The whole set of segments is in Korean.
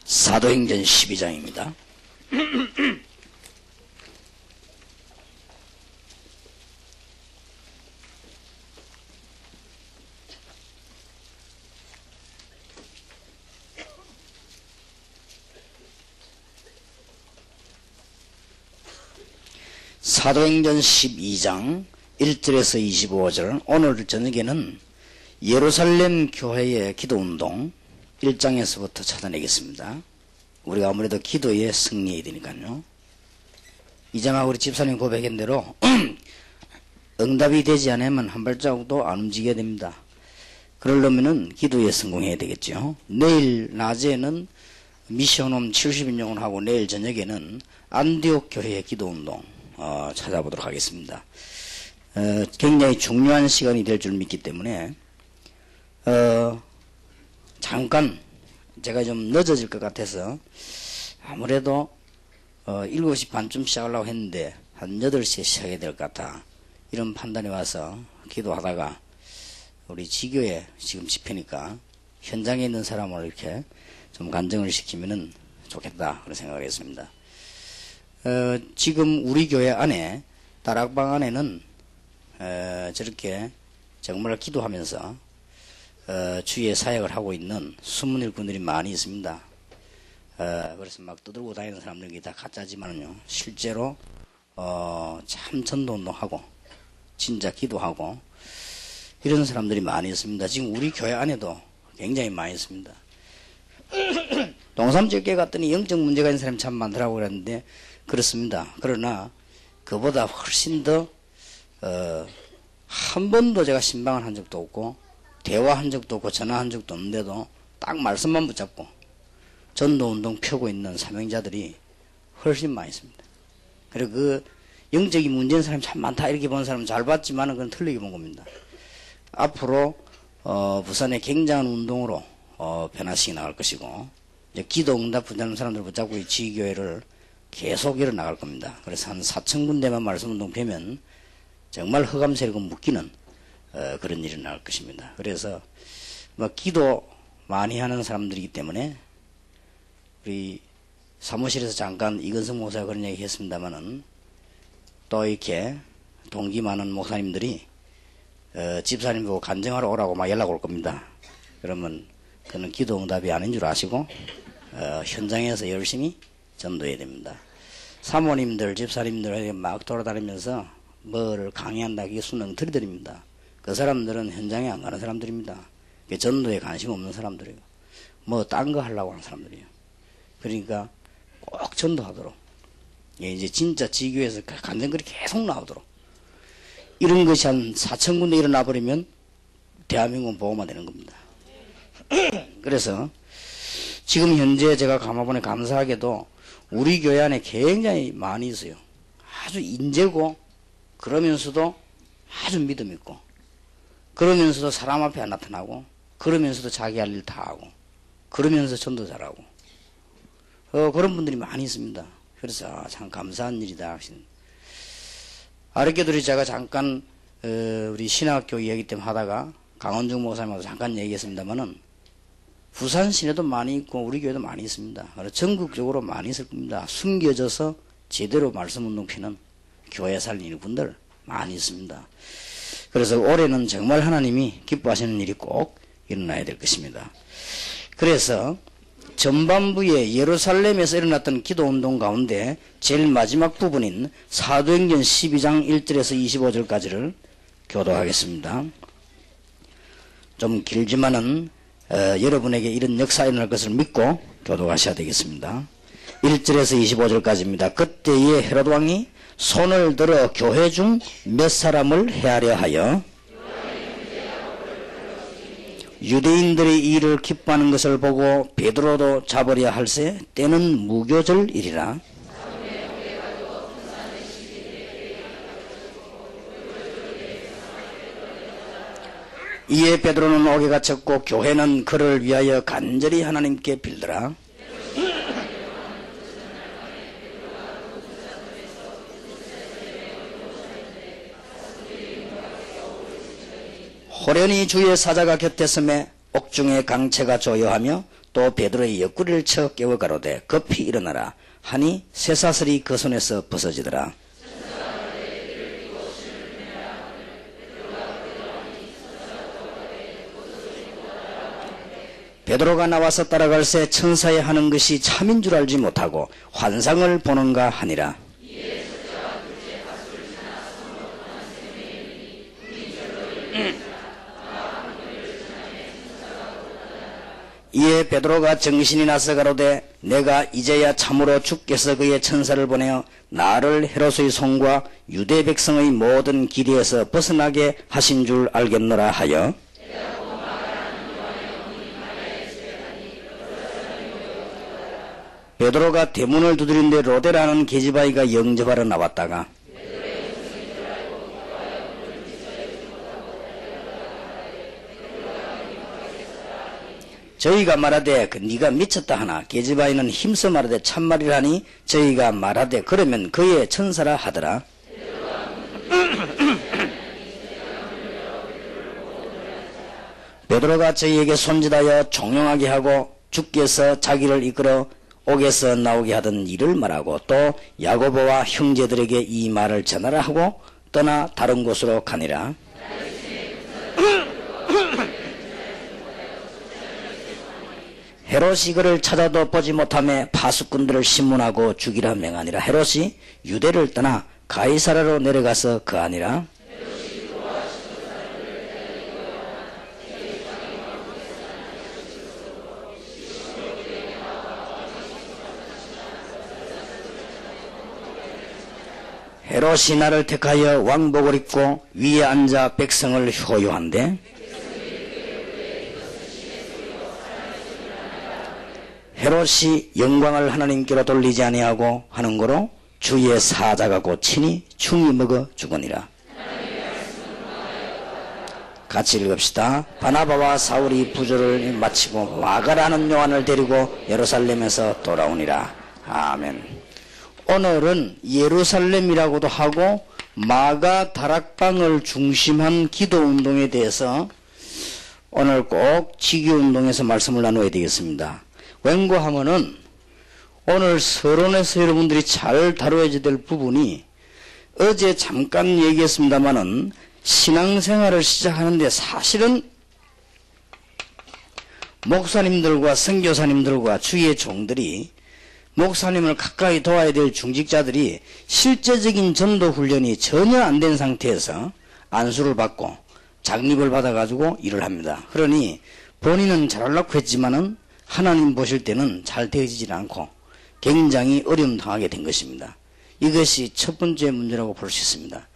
사도행전 12장입니다. 사도행전 12장 1절에서 25절. 오늘 저녁에는 예루살렘 교회의 기도운동 1장에서부터 찾아내겠습니다. 우리가 아무래도 기도에 승리해야 되니까요. 이장하고 우리 집사님 고백한 대로 응답이 되지 않으면 한 발자국도 안 움직여야 됩니다. 그러려면은 기도에 성공해야 되겠죠. 내일 낮에는 미션홈 70인용을 하고 내일 저녁에는 안디옥 교회의 기도운동 찾아보도록 하겠습니다. 굉장히 중요한 시간이 될 줄 믿기 때문에 잠깐 제가 좀 늦어질 것 같아서 아무래도 7시 반쯤 시작하려고 했는데 한 8시에 시작해야 될 것 같아. 이런 판단이 와서 기도하다가 우리 지교에 지금 집회니까 현장에 있는 사람을 이렇게 좀 간증을 시키면은 좋겠다 그런 생각을 했습니다. 지금 우리 교회 안에 다락방 안에는 저렇게 정말 기도하면서 주의 사역을 하고 있는 숨은 일꾼들이 많이 있습니다. 그래서 막 떠들고 다니는 사람들이 다 가짜지만은요, 실제로 참 전도운동하고 진짜 기도하고 이런 사람들이 많이 있습니다. 지금 우리 교회 안에도 굉장히 많이 있습니다. 동삼절교회 갔더니 영적 문제가 있는 사람이 참 많더라고 그랬는데 그렇습니다. 그러나 그보다 훨씬 더 한 번도 제가 신방을 한 적도 없고 대화한 적도 없고 전화한 적도 없는데도 딱 말씀만 붙잡고 전도운동 펴고 있는 사명자들이 훨씬 많이 있습니다. 그리고 그 영적인 문제인 사람이 참 많다 이렇게 본 사람은 잘 봤지만은 그건 틀리게 본 겁니다. 앞으로 부산의 굉장한 운동으로 변화시켜 나갈 것이고 이제 기도응답 붙잡는 사람들 붙잡고 이 지교회를 계속 일어나갈 겁니다. 그래서 한 4,000군데만 말씀운동 펴면 정말 흑암세력은 묶이는 그런 일이 나올 것입니다. 그래서 뭐 기도 많이 하는 사람들이기 때문에 우리 사무실에서 잠깐 이건성 목사가 그런 얘기 했습니다만은 또 이렇게 동기 많은 목사님들이 집사님 보고 간증하러 오라고 막 연락 올 겁니다. 그러면 그는 기도 응답이 아닌 줄 아시고 현장에서 열심히 전도해야 됩니다. 사모님들 집사님들 막 돌아다니면서 뭐를 강의한다 이게 수능 들이드립니다. 그 사람들은 현장에 안 가는 사람들입니다. 전도에 관심 없는 사람들이에요. 뭐 딴 거 하려고 하는 사람들이에요. 그러니까 꼭 전도하도록 이제 진짜 지교에서 간증글이 계속 나오도록 이런 것이 한 4,000군데 일어나 버리면 대한민국은 보호만 되는 겁니다. 그래서 지금 현재 제가 감화본에 감사하게도 우리 교회 안에 굉장히 많이 있어요. 아주 인재고 그러면서도 아주 믿음 있고 그러면서도 사람 앞에 안 나타나고 그러면서도 자기 할 일 다 하고 그러면서 전도 잘하고 그런 분들이 많이 있습니다. 그래서 참 감사한 일이다. 아랫교들이 제가 잠깐 우리 신학교 이야기 때문에 하다가 강원중 목사님하고 잠깐 얘기했습니다만은 부산 시내도 많이 있고 우리 교회도 많이 있습니다. 전국적으로 많이 있을 겁니다. 숨겨져서 제대로 말씀운동 피는 교회 살리는 분들 많이 있습니다. 그래서 올해는 정말 하나님이 기뻐하시는 일이 꼭 일어나야 될 것입니다. 그래서 전반부에 예루살렘에서 일어났던 기도운동 가운데 제일 마지막 부분인 사도행전 12장 1절에서 25절까지를 교도하겠습니다. 좀 길지만은 여러분에게 이런 역사 일어날 것을 믿고 교도하셔야 되겠습니다. 1절에서 25절까지입니다. 그때에 헤롯 왕이 손을 들어 교회 중 몇 사람을 해하려 하여 유대인들이 이를 기뻐하는 것을 보고 베드로도 잡으려 할세 때는 무교절이리라. 이에 베드로는 옥에 갇혔고 교회는 그를 위하여 간절히 하나님께 빌더라. 호련히 주의 사자가 곁에 서매 옥중에 강채가 조여하며 또 베드로의 옆구리를 쳐 깨워 가로되 급히 일어나라 하니 쇠사슬이 그 손에서 벗어지더라. 베드로가 나와서 따라갈새 천사의 하는 것이 참인 줄 알지 못하고 환상을 보는가 하니라. 이에 베드로가 정신이 나서 가로되 내가 이제야 참으로 주께서 그의 천사를 보내어 나를 헤롯의 손과 유대 백성의 모든 기대에서 벗어나게 하신 줄 알겠노라 하여 베드로가 대문을 두드린데 로데라는 계집아이가 영접하러 나왔다가 저희가 말하되 네가 미쳤다 하나 계집아이는 힘써 말하되 참말이라니 저희가 말하되 그러면 그의 천사라 하더라. 베드로가 저희에게 손짓하여 종용하게 하고 주께서 자기를 이끌어 옥에서 나오게 하던 일을 말하고 또 야고보와 형제들에게 이 말을 전하라 하고 떠나 다른 곳으로 가니라. 헤롯이 그를 찾아도 보지 못하며 파수꾼들을 신문하고 죽이라 명하니라. 헤롯이 유대를 떠나 가이사라로 내려가서 거하니라. 헤롯이 나를 택하여 왕복을 입고 위에 앉아 백성을 효요한데 헤롯이 영광을 하나님께로 돌리지 아니하고 하는 거로 주의 사자가 고치니 충이 먹어 죽으니라. 같이 읽읍시다. 바나바와 사울이 부조를 마치고 마가라는 요한을 데리고 예루살렘에서 돌아오니라. 아멘. 오늘은 예루살렘이라고도 하고 마가 다락방을 중심한 기도운동에 대해서 오늘 꼭 지교운동에서 말씀을 나누어야 되겠습니다. 왠고하면은 오늘 서론에서 여러분들이 잘 다뤄야 될 부분이 어제 잠깐 얘기했습니다마는 신앙생활을 시작하는데 사실은 목사님들과 선교사님들과 주의 종들이 목사님을 가까이 도와야 될 중직자들이 실제적인 전도 훈련이 전혀 안 된 상태에서 안수를 받고 장립을 받아가지고 일을 합니다. 그러니 본인은 잘하려고 했지만은 하나님 보실 때는 잘 되어지질 않고 굉장히 어려움 당하게 된 것입니다. 이것이 첫 번째 문제라고 볼 수 있습니다.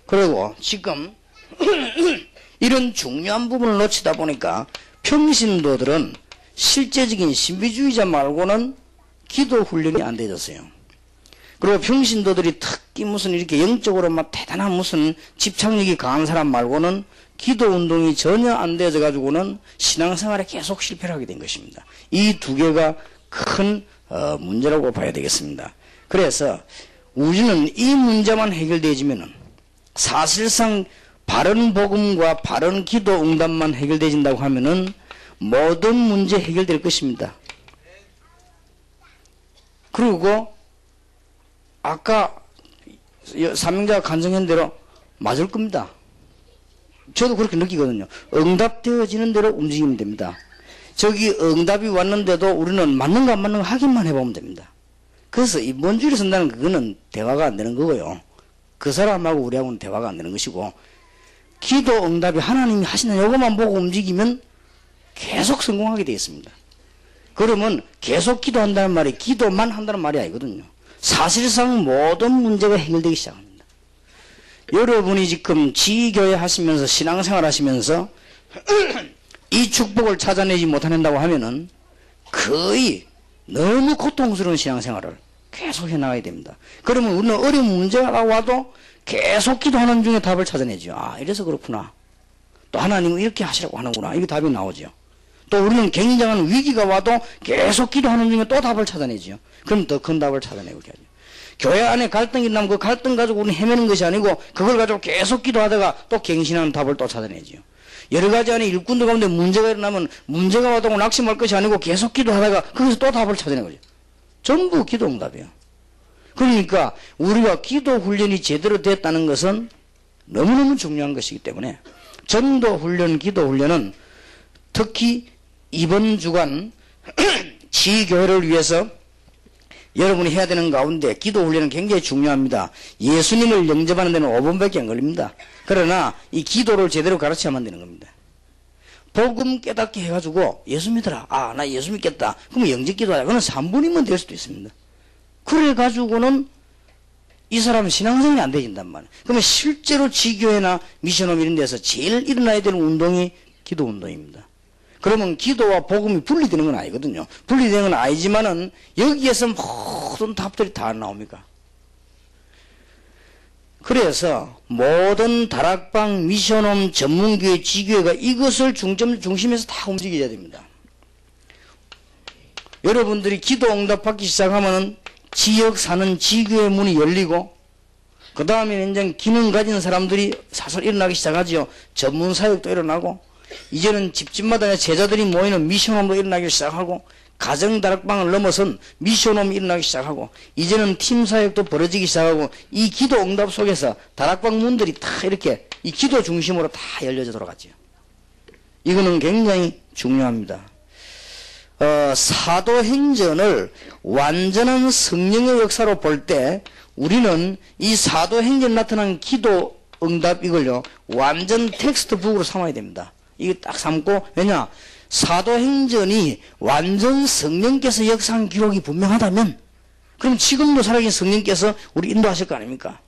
그리고 지금 이런 중요한 부분을 놓치다 보니까 평신도들은 실제적인 신비주의자 말고는 기도 훈련이 안 되졌어요. 그리고 평신도들이 특히 무슨 이렇게 영적으로 막 대단한 무슨 집착력이 강한 사람 말고는 기도 운동이 전혀 안 되어져 가지고는 신앙생활에 계속 실패를 하게 된 것입니다. 이 두 개가 큰 문제라고 봐야 되겠습니다. 그래서 우리는 이 문제만 해결되어지면은 사실상 바른 복음과 바른 기도 응답만 해결되어진다고 하면은 모든 문제 해결될 것입니다. 그리고 아까 사명자가 간증한 대로 맞을 겁니다. 저도 그렇게 느끼거든요. 응답되어지는 대로 움직이면 됩니다. 저기 응답이 왔는데도 우리는 맞는가 안 맞는가 확인만 해보면 됩니다. 그래서 이번 주일에 쓴다는 그거는 대화가 안 되는 거고요. 그 사람하고 우리하고는 대화가 안 되는 것이고 기도 응답이 하나님이 하시는 요것만 보고 움직이면 계속 성공하게 되어 있습니다. 그러면 계속 기도한다는 말이 기도만 한다는 말이 아니거든요. 사실상 모든 문제가 해결되기 시작합니다. 여러분이 지금 지교회 하시면서 신앙생활 하시면서 이 축복을 찾아내지 못한다고 하면은 거의 너무 고통스러운 신앙생활을 계속 해나가야 됩니다. 그러면 우리는 어려운 문제가 와도 계속 기도하는 중에 답을 찾아내죠. 아, 이래서 그렇구나. 또 하나님은 이렇게 하시라고 하는구나. 이게 답이 나오죠. 또 우리는 굉장한 위기가 와도 계속 기도하는 중에 또 답을 찾아내죠. 그럼 더 큰 답을 찾아내고 하죠. 교회 안에 갈등이 나면 그 갈등 가지고 우리는 헤매는 것이 아니고 그걸 가지고 계속 기도하다가 또 갱신하는 답을 또 찾아내죠. 여러 가지 안에 일꾼들 가운데 문제가 일어나면 문제가 와도 낙심할 것이 아니고 계속 기도하다가 거기서 또 답을 찾아내는 거죠. 전부 기도 응답이에요. 그러니까 우리가 기도 훈련이 제대로 됐다는 것은 너무너무 중요한 것이기 때문에 전도 훈련, 기도 훈련은 특히 이번 주간 지교회를 위해서 여러분이 해야 되는 가운데 기도 훈련은 굉장히 중요합니다. 예수님을 영접하는 데는 5분밖에 안 걸립니다. 그러나 이 기도를 제대로 가르쳐야만 되는 겁니다. 복음 깨닫게 해가지고 예수 믿어라. 아, 나 예수 믿겠다. 그러면 영접 기도하자. 그건 3분이면 될 수도 있습니다. 그래가지고는 이 사람은 신앙생활이 안 되진단 말이에요. 그러면 실제로 지교회나 미션홈 이런 데서 제일 일어나야 되는 운동이 기도 운동입니다. 그러면 기도와 복음이 분리되는 건 아니거든요. 분리되는 건 아니지만은 여기에서 모든 답들이 다 나옵니까? 그래서 모든 다락방, 미션홈, 전문교회, 지교회가 이것을 중심에서 다 움직여야 됩니다. 여러분들이 기도 응답받기 시작하면은 지역 사는 지교회 문이 열리고 그 다음에 이제 기능 가진 사람들이 사설 일어나기 시작하지요. 전문 사역도 일어나고 이제는 집집마다 제자들이 모이는 미션홈도 일어나기 시작하고 가정 다락방을 넘어선 미션홈이 일어나기 시작하고 이제는 팀 사역도 벌어지기 시작하고 이 기도 응답 속에서 다락방 문들이 다 이렇게 이 기도 중심으로 다 열려져 돌아갔죠. 이거는 굉장히 중요합니다. 사도행전을 완전한 성령의 역사로 볼 때 우리는 이 사도행전에 나타난 기도 응답 이걸요 완전 텍스트북으로 삼아야 됩니다. 이거 딱 삼고, 왜냐 사도행전이 완전 성령께서 역사한 기록이 분명하다면 그럼 지금도 살아계신 성령께서 우리 인도하실 거 아닙니까?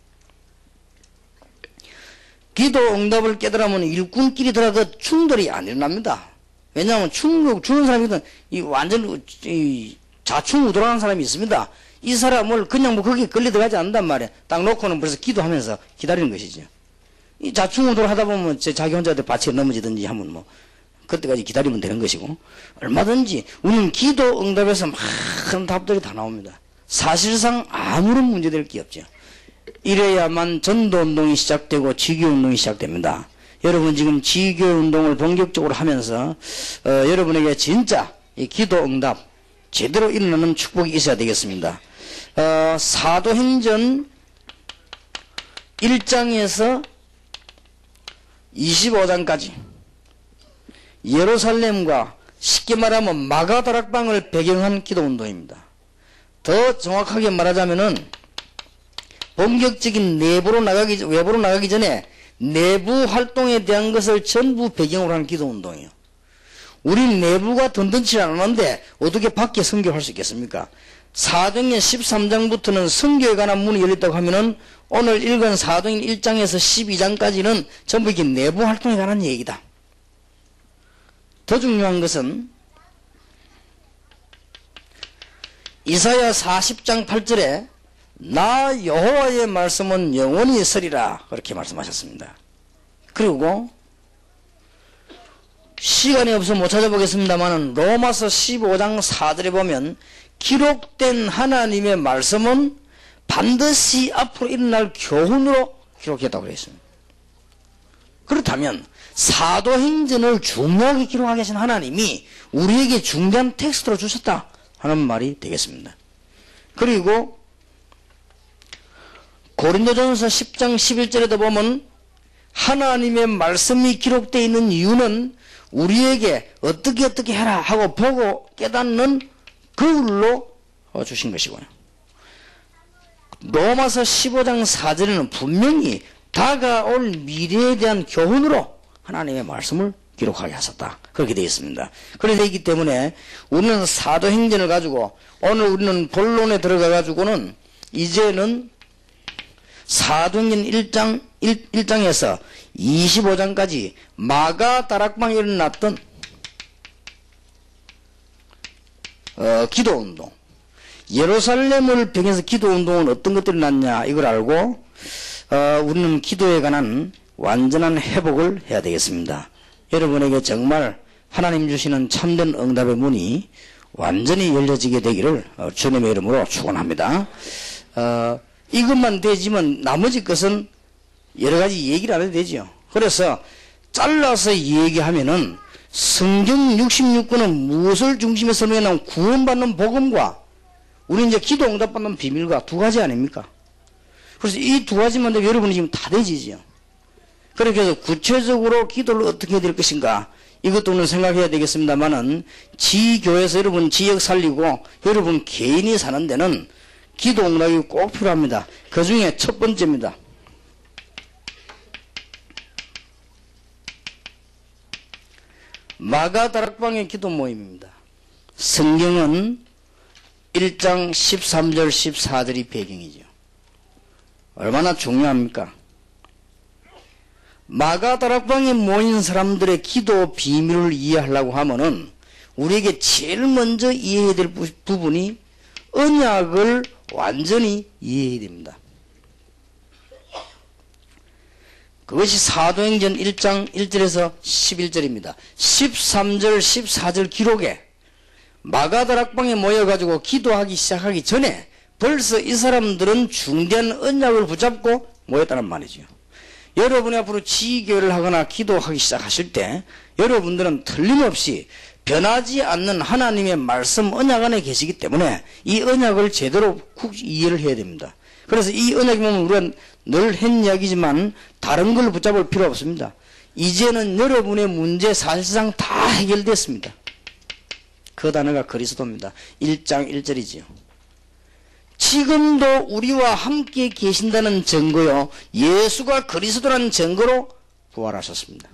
기도 응답을 깨달으면 일꾼끼리 들어도 충돌이 안 일어납니다. 왜냐하면 주는 사람이든 이 완전 이 자충우돌하는 사람이 있습니다. 이 사람을 그냥 뭐 거기에 걸려 들어가지 않는단 말이에요. 딱 놓고는 벌써 기도하면서 기다리는 것이죠. 이 자충우돌 하다 보면 자기 혼자 밭에 넘어지든지 하면 뭐 그때까지 기다리면 되는 것이고 얼마든지 우리는 기도 응답에서 많은 답들이 다 나옵니다. 사실상 아무런 문제될 게 없죠. 이래야만 전도운동이 시작되고 지교운동이 시작됩니다. 여러분 지금 지교운동을 본격적으로 하면서 여러분에게 진짜 이 기도 응답 제대로 일어나는 축복이 있어야 되겠습니다. 사도행전 1장에서 25장까지 예루살렘과 쉽게 말하면 마가다락방을 배경한 기도운동입니다. 더 정확하게 말하자면은 본격적인 외부로 나가기 전에 내부 활동에 대한 것을 전부 배경으로 하는 기도운동이에요. 우리 내부가 든든치 않았는데 어떻게 밖에 선교할 수 있겠습니까? 사도행전 13장부터는 선교에 관한 문이 열렸다고 하면은 오늘 읽은 사도행전 1장에서 12장까지는 전부 이게 내부 활동에 관한 얘기다. 더 중요한 것은 이사야 40장 8절에 나 여호와의 말씀은 영원히 서리라 그렇게 말씀하셨습니다. 그리고 시간이 없어서 못 찾아보겠습니다만 로마서 15장 4절에 보면 기록된 하나님의 말씀은 반드시 앞으로 일어날 교훈으로 기록했다고 되어 있습니다. 그렇다면 사도행전을 중요하게 기록하게 하신 하나님이 우리에게 중대한 텍스트로 주셨다 하는 말이 되겠습니다. 그리고 고린도전서 10장 11절에도 보면 하나님의 말씀이 기록되어 있는 이유는 우리에게 어떻게 해라 하고 보고 깨닫는 그걸로 주신 것이고요. 로마서 15장 4절에는 분명히 다가올 미래에 대한 교훈으로 하나님의 말씀을 기록하게 하셨다. 그렇게 되어 있습니다. 그렇게 되어 있기 때문에 우리는 사도행전을 가지고 오늘 우리는 본론에 들어가 가지고는 이제는 사도행전 1장에서 25장까지 마가 다락방에 일어났던 기도운동, 예루살렘을 병해서 기도운동은 어떤 것들이 났냐 이걸 알고 우리는 기도에 관한 완전한 회복을 해야 되겠습니다. 여러분에게 정말 하나님 주시는 참된 응답의 문이 완전히 열려지게 되기를 주님의 이름으로 축원합니다. 이것만 되지만 나머지 것은 여러 가지 얘기를 안 해도 되죠. 그래서 잘라서 얘기하면은 성경 66권은 무엇을 중심에 설명해놓은 구원받는 복음과 우리 이제 기도 응답받는 비밀과 두 가지 아닙니까? 그래서 이 두 가지만 되면 여러분이 지금 다 되지죠. 그렇게 해서 구체적으로 기도를 어떻게 해야 될 것인가 이것도 오늘 생각해야 되겠습니다만은 지교에서 여러분 지역 살리고 여러분 개인이 사는 데는 기도 응답이 꼭 필요합니다. 그 중에 첫 번째입니다. 마가다락방의 기도 모임입니다. 성경은 1장 13절 14절이 배경이죠. 얼마나 중요합니까? 마가다락방에 모인 사람들의 기도 비밀을 이해하려고 하면은 우리에게 제일 먼저 이해해야 될 부분이 언약을 완전히 이해해야 됩니다. 그것이 사도행전 1장 1절에서 11절입니다. 13절 14절 기록에 마가다락방에 모여가지고 기도하기 시작하기 전에 벌써 이 사람들은 중대한 언약을 붙잡고 모였다는 말이죠. 여러분이 앞으로 지교를 하거나 기도하기 시작하실 때 여러분들은 틀림없이 변하지 않는 하나님의 말씀 언약 안에 계시기 때문에 이 언약을 제대로 쿡 이해를 해야 됩니다. 그래서 이 언약이 보면 우리가 늘 했 이야기지만 다른 걸 붙잡을 필요 없습니다. 이제는 여러분의 문제 사실상 다 해결됐습니다. 그 단어가 그리스도입니다. 1장 1절이지요. 지금도 우리와 함께 계신다는 증거요. 예수가 그리스도라는 증거로 부활하셨습니다.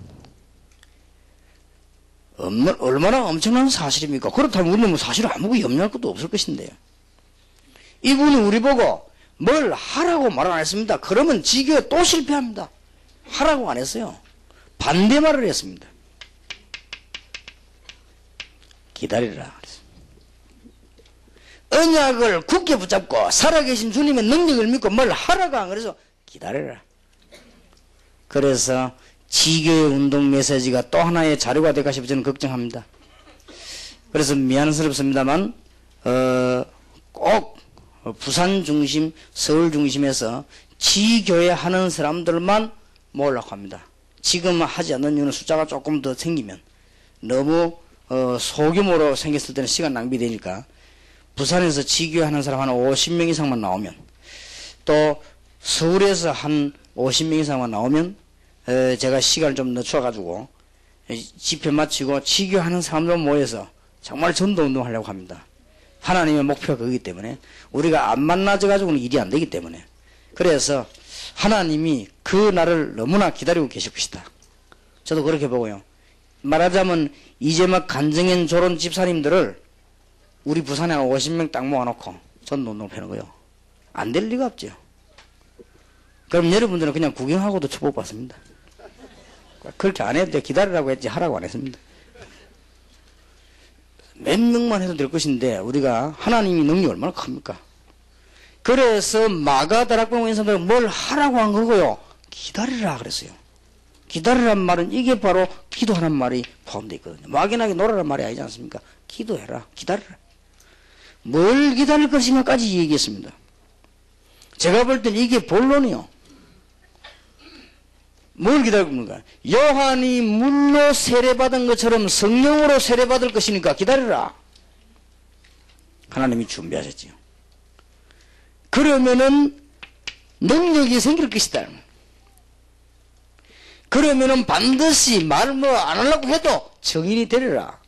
얼마나 엄청난 사실입니까? 그렇다면 우리는 사실 아무것도 염려할 것도 없을 것인데요. 이분이 우리 보고 뭘 하라고 말 안 했습니다. 그러면 지교에 또 실패합니다. 하라고 안 했어요. 반대 말을 했습니다. 기다리라. 언약을 굳게 붙잡고 살아계신 주님의 능력을 믿고 뭘 하라고 안 그래서 기다려라. 그래서 지교의 운동 메시지가 또 하나의 자료가 될까 싶어 저는 걱정합니다. 그래서 미안스럽습니다만 꼭 부산 중심, 서울 중심에서 지교회 하는 사람들만 모으려고 합니다. 지금 하지 않는 이유는 숫자가 조금 더 생기면 너무 소규모로 생겼을 때는 시간 낭비되니까 부산에서 지교회 하는 사람 한 50명 이상만 나오면 또 서울에서 한 50명 이상만 나오면 제가 시간을 좀 늦춰가지고 집회 마치고 지교회 하는 사람들 모여서 정말 전도운동 하려고 합니다. 하나님의 목표가 그거기 때문에 우리가 안 만나져가지고는 일이 안 되기 때문에 그래서 하나님이 그 날을 너무나 기다리고 계실 것이다. 저도 그렇게 보고요. 말하자면 이제 막 간증인 조론 집사님들을 우리 부산에 50명 딱 모아놓고 전도운동을 펴는 거예요. 안 될 리가 없죠. 그럼 여러분들은 그냥 구경하고도 축복받습니다. 그렇게 안 해도 돼. 기다리라고 했지 하라고 안 했습니다. 몇 명만 해도 될 것인데 우리가 하나님이 능력이 얼마나 큽니까? 그래서 마가다락방 인사들은 뭘 하라고 한 거고요. 기다리라 그랬어요. 기다리란 말은 이게 바로 기도하는 말이 포함되어 있거든요. 막연하게 놀아란 말이 아니지 않습니까? 기도해라. 기다리라. 뭘 기다릴 것인가까지 얘기했습니다. 제가 볼 땐 이게 본론이요. 뭘 기다립니까? 요한이 물로 세례받은 것처럼 성령으로 세례받을 것이니까 기다려라. 하나님이 준비하셨지요. 그러면은 능력이 생길 것이다. 그러면은 반드시 말 뭐 안 하려고 해도 증인이 되리라.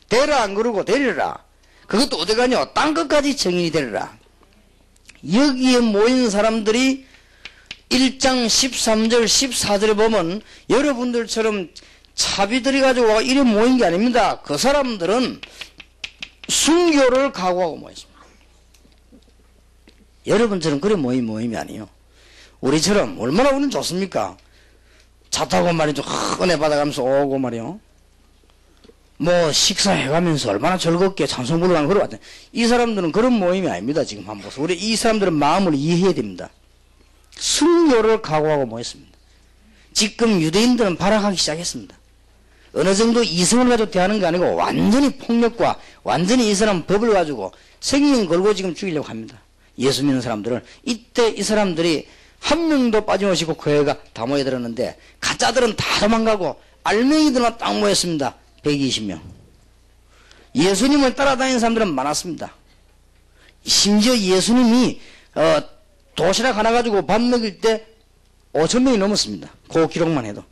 되라 안 그러고 되리라. 그것도 어디 가냐? 땅 끝까지 증인이 되리라. 여기에 모인 사람들이 1장 13절 14절에 보면 여러분들처럼 차비들이 가지고 이래 모인 게 아닙니다. 그 사람들은 순교를 각오하고 모였습니다. 여러분처럼 그래 모인 모임이 아니에요. 우리처럼 얼마나 우리는 좋습니까? 차 타고 말이죠. 은혜 받아가면서 오고 말이요. 뭐 식사해가면서 얼마나 즐겁게 찬송 부르고 그러고 이 사람들은 그런 모임이 아닙니다. 지금 한번 보세요. 우리 이 사람들은 마음을 이해해야 됩니다. 순교를 각오하고 모였습니다. 지금 유대인들은 발악하기 시작했습니다. 어느 정도 이성을 가지고 대하는 게 아니고 완전히 폭력과 완전히 이 사람 법을 가지고 생명 걸고 지금 죽이려고 합니다. 예수 믿는 사람들을. 이때 이 사람들이 한 명도 빠짐없이 교회가 다 모여들었는데 가짜들은 다 도망가고 알맹이들만 딱 모였습니다. 120명. 예수님을 따라다니는 사람들은 많았습니다. 심지어 예수님이 도시락 하나 가지고 밥 먹일 때 5,000명이 넘었습니다. 그 기록만 해도.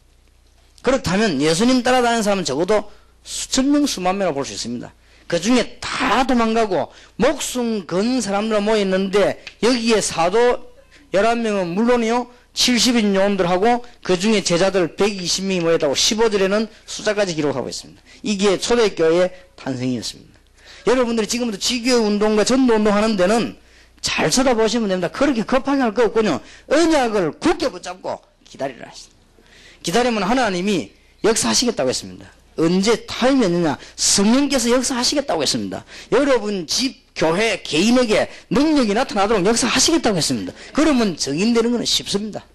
그렇다면 예수님 따라다니는 사람은 적어도 수천 명, 수만 명이라고 볼 수 있습니다. 그 중에 다 도망가고 목숨 건 사람들 모였는데 여기에 사도 11명은 물론이요 70인 요원들하고 그 중에 제자들 120명이 모였다고 15절에는 숫자까지 기록하고 있습니다. 이게 초대교회의 탄생이었습니다. 여러분들이 지금부터 지교회 운동과 전도 운동 하는 데는 잘 쳐다보시면 됩니다. 그렇게 급하게 할 거 없군요. 언약을 굳게 붙잡고 기다리라 하십니다. 기다리면 하나님이 역사하시겠다고 했습니다. 언제 타임이 있느냐? 성령께서 역사하시겠다고 했습니다. 여러분 집, 교회, 개인에게 능력이 나타나도록 역사하시겠다고 했습니다. 그러면 정인되는 것은 쉽습니다.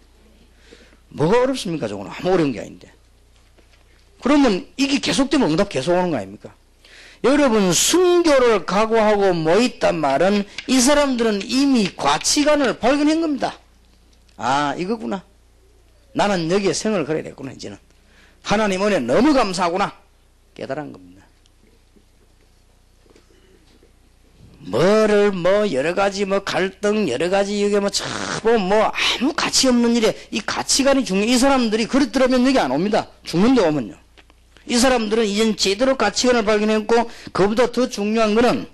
뭐가 어렵습니까? 저거는 아무 어려운 게 아닌데. 그러면 이게 계속되면 응답 계속 오는 거 아닙니까? 여러분 순교를 각오하고 모였단 말은 이 사람들은 이미 가치관을 발견한 겁니다. 아 이거구나. 나는 여기에 생을 걸어야 되겠구나. 이제는 하나님 은혜 너무 감사하구나 깨달은 겁니다. 뭐를 여러가지 갈등 여러가지 이게 아무 가치 없는 일에 이 가치관이 중요해. 이 사람들이 그렇더라면 여기 안 옵니다. 죽는데 오면요. 이 사람들은 이젠 제대로 가치관을 발견했고 그보다 더 중요한 거는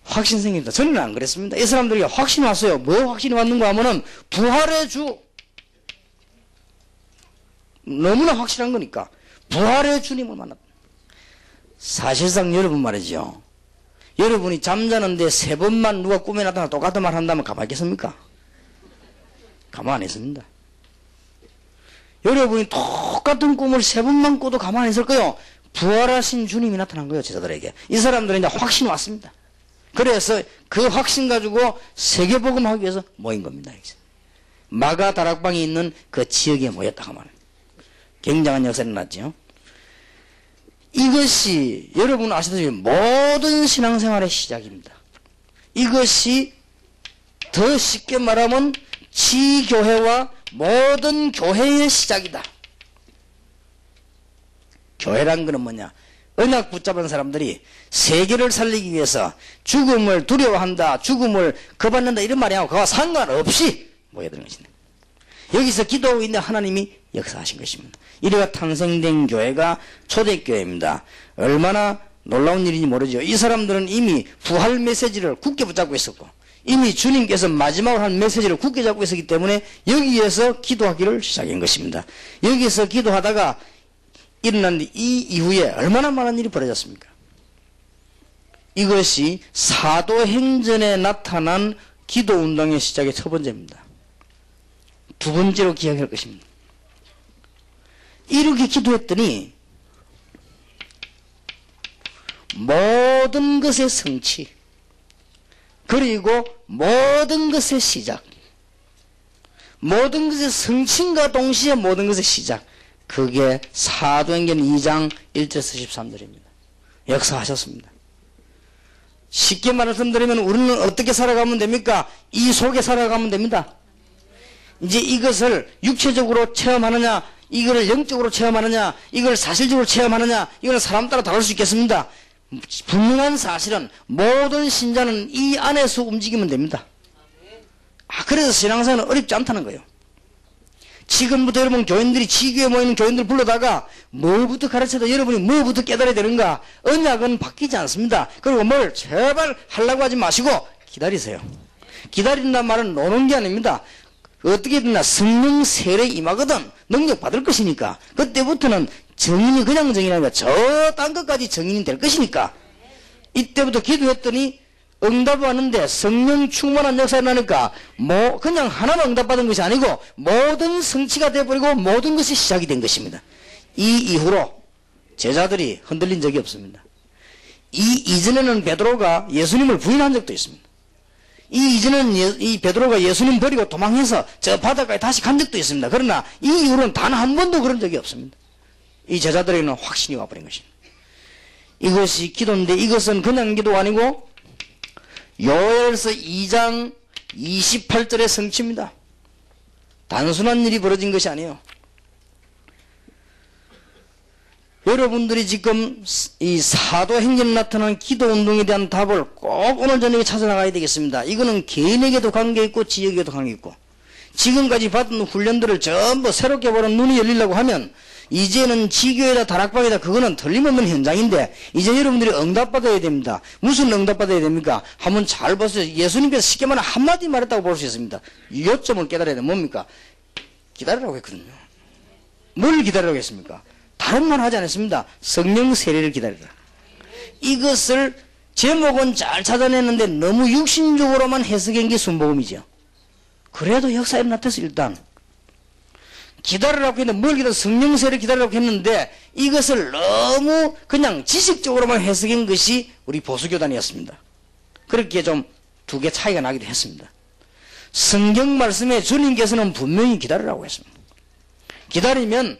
확신 생깁니다. 저는 안 그랬습니다. 이 사람들이 확신이 왔어요. 뭐 확신이 왔는가 하면은 부활의 주. 너무나 확실한 거니까 부활의 주님을 만났다. 사실상 여러분 말이죠. 여러분이 잠자는데 3번만 누가 꿈에 나타나 똑같은 말 한다면 가만히 있겠습니까? 가만히 있습니다. 여러분이 똑같은 꿈을 3번만 꿔도 가만히 있을 거요. 부활하신 주님이 나타난 거예요. 제자들에게. 이 사람들은 이제 확신이 왔습니다. 그래서 그 확신 가지고 세계복음하기 위해서 모인 겁니다. 마가 다락방이 있는 그 지역에 모였다 하면 굉장한 역사가 일어났죠. 이것이 여러분 아시다시피 모든 신앙생활의 시작입니다. 이것이 더 쉽게 말하면 지교회와 모든 교회의 시작이다. 교회란 거는 뭐냐? 언약 붙잡은 사람들이 세계를 살리기 위해서 죽음을 두려워한다, 죽음을 겁안는다 이런 말이 아니고 그와 상관없이 모여드는 것입니다. 여기서 기도하고 있는 하나님이 역사하신 것입니다. 이래가 탄생된 교회가 초대교회입니다. 얼마나 놀라운 일인지 모르죠. 이 사람들은 이미 부활 메시지를 굳게 붙잡고 있었고 이미 주님께서 마지막으로 한 메시지를 굳게 잡고 있었기 때문에 여기에서 기도하기를 시작한 것입니다. 여기서 기도하다가 일어난 이 이후에 얼마나 많은 일이 벌어졌습니까? 이것이 사도행전에 나타난 기도운동의 시작의 첫 번째입니다. 두 번째로 기억할 것입니다. 이렇게 기도했더니 모든 것의 성취 그리고 모든 것의 시작 모든 것의 성취과 동시에 모든 것의 시작 그게 사도행전 2장 1절에서 13절입니다. 역사하셨습니다. 쉽게 말씀드리면 우리는 어떻게 살아가면 됩니까? 이 속에 살아가면 됩니다. 이제 이것을 육체적으로 체험하느냐 이걸 영적으로 체험하느냐 이걸 사실적으로 체험하느냐 이거는 사람 따라 다를 수 있겠습니다. 분명한 사실은 모든 신자는 이 안에서 움직이면 됩니다. 그래서 신앙생활은 어렵지 않다는 거예요. 지금부터 여러분 교인들이 지교에 모이는 교인들 불러다가 뭐부터 가르쳐도 여러분이 뭐부터 깨달아야 되는가 언약은 바뀌지 않습니다. 그리고 뭘 제발 하려고 하지 마시고 기다리세요. 기다린다는 말은 노는 게 아닙니다. 어떻게 됐나 성령 세례 임하거든 능력 받을 것이니까 그때부터는 정인이 그냥 정인이 아니라 저 딴 것까지 정인이 될 것이니까 이때부터 기도했더니 응답을 하는데 성령 충만한 역사가 나니까 그냥 하나만 응답받은 것이 아니고 모든 성취가 되어버리고 모든 것이 시작이 된 것입니다. 이 이후로 제자들이 흔들린 적이 없습니다. 이전에는 베드로가 예수님을 부인한 적도 있습니다. 이전에는 이 베드로가 예수님 버리고 도망해서 저 바닷가에 다시 간 적도 있습니다. 그러나 이 이후로는 단 한 번도 그런 적이 없습니다. 이 제자들에게는 확신이 와버린 것입니다. 이것이 기도인데 이것은 그냥 기도가 아니고 요엘서 2장 28절의 성취입니다. 단순한 일이 벌어진 것이 아니에요. 여러분들이 지금 이 사도행전에 나타난 기도운동에 대한 답을 꼭 오늘 저녁에 찾아나가야 되겠습니다. 이거는 개인에게도 관계있고 지역에도 관계있고 지금까지 받은 훈련들을 전부 새롭게 보는 눈이 열리려고 하면 이제는 지교에다 다락방에다 그거는 틀림없는 현장인데 이제 여러분들이 응답받아야 됩니다. 무슨 응답받아야 됩니까? 한번 잘 보세요. 예수님께서 쉽게 말하면 한마디 말했다고 볼 수 있습니다. 요점을 깨달아야 돼. 뭡니까? 기다리라고 했거든요. 뭘 기다리라고 했습니까? 다른 말 하지 않았습니다. 성령 세례를 기다리라. 이것을 제목은 잘 찾아냈는데 너무 육신적으로만 해석한 게 순복음이죠. 그래도 역사에 나타나서 일단 기다리라고 했는데 뭘 기다려? 성령 세례를 기다리라고 했는데 이것을 너무 그냥 지식적으로만 해석한 것이 우리 보수교단이었습니다. 그렇게 좀 두 개 차이가 나기도 했습니다. 성경 말씀에 주님께서는 분명히 기다리라고 했습니다. 기다리면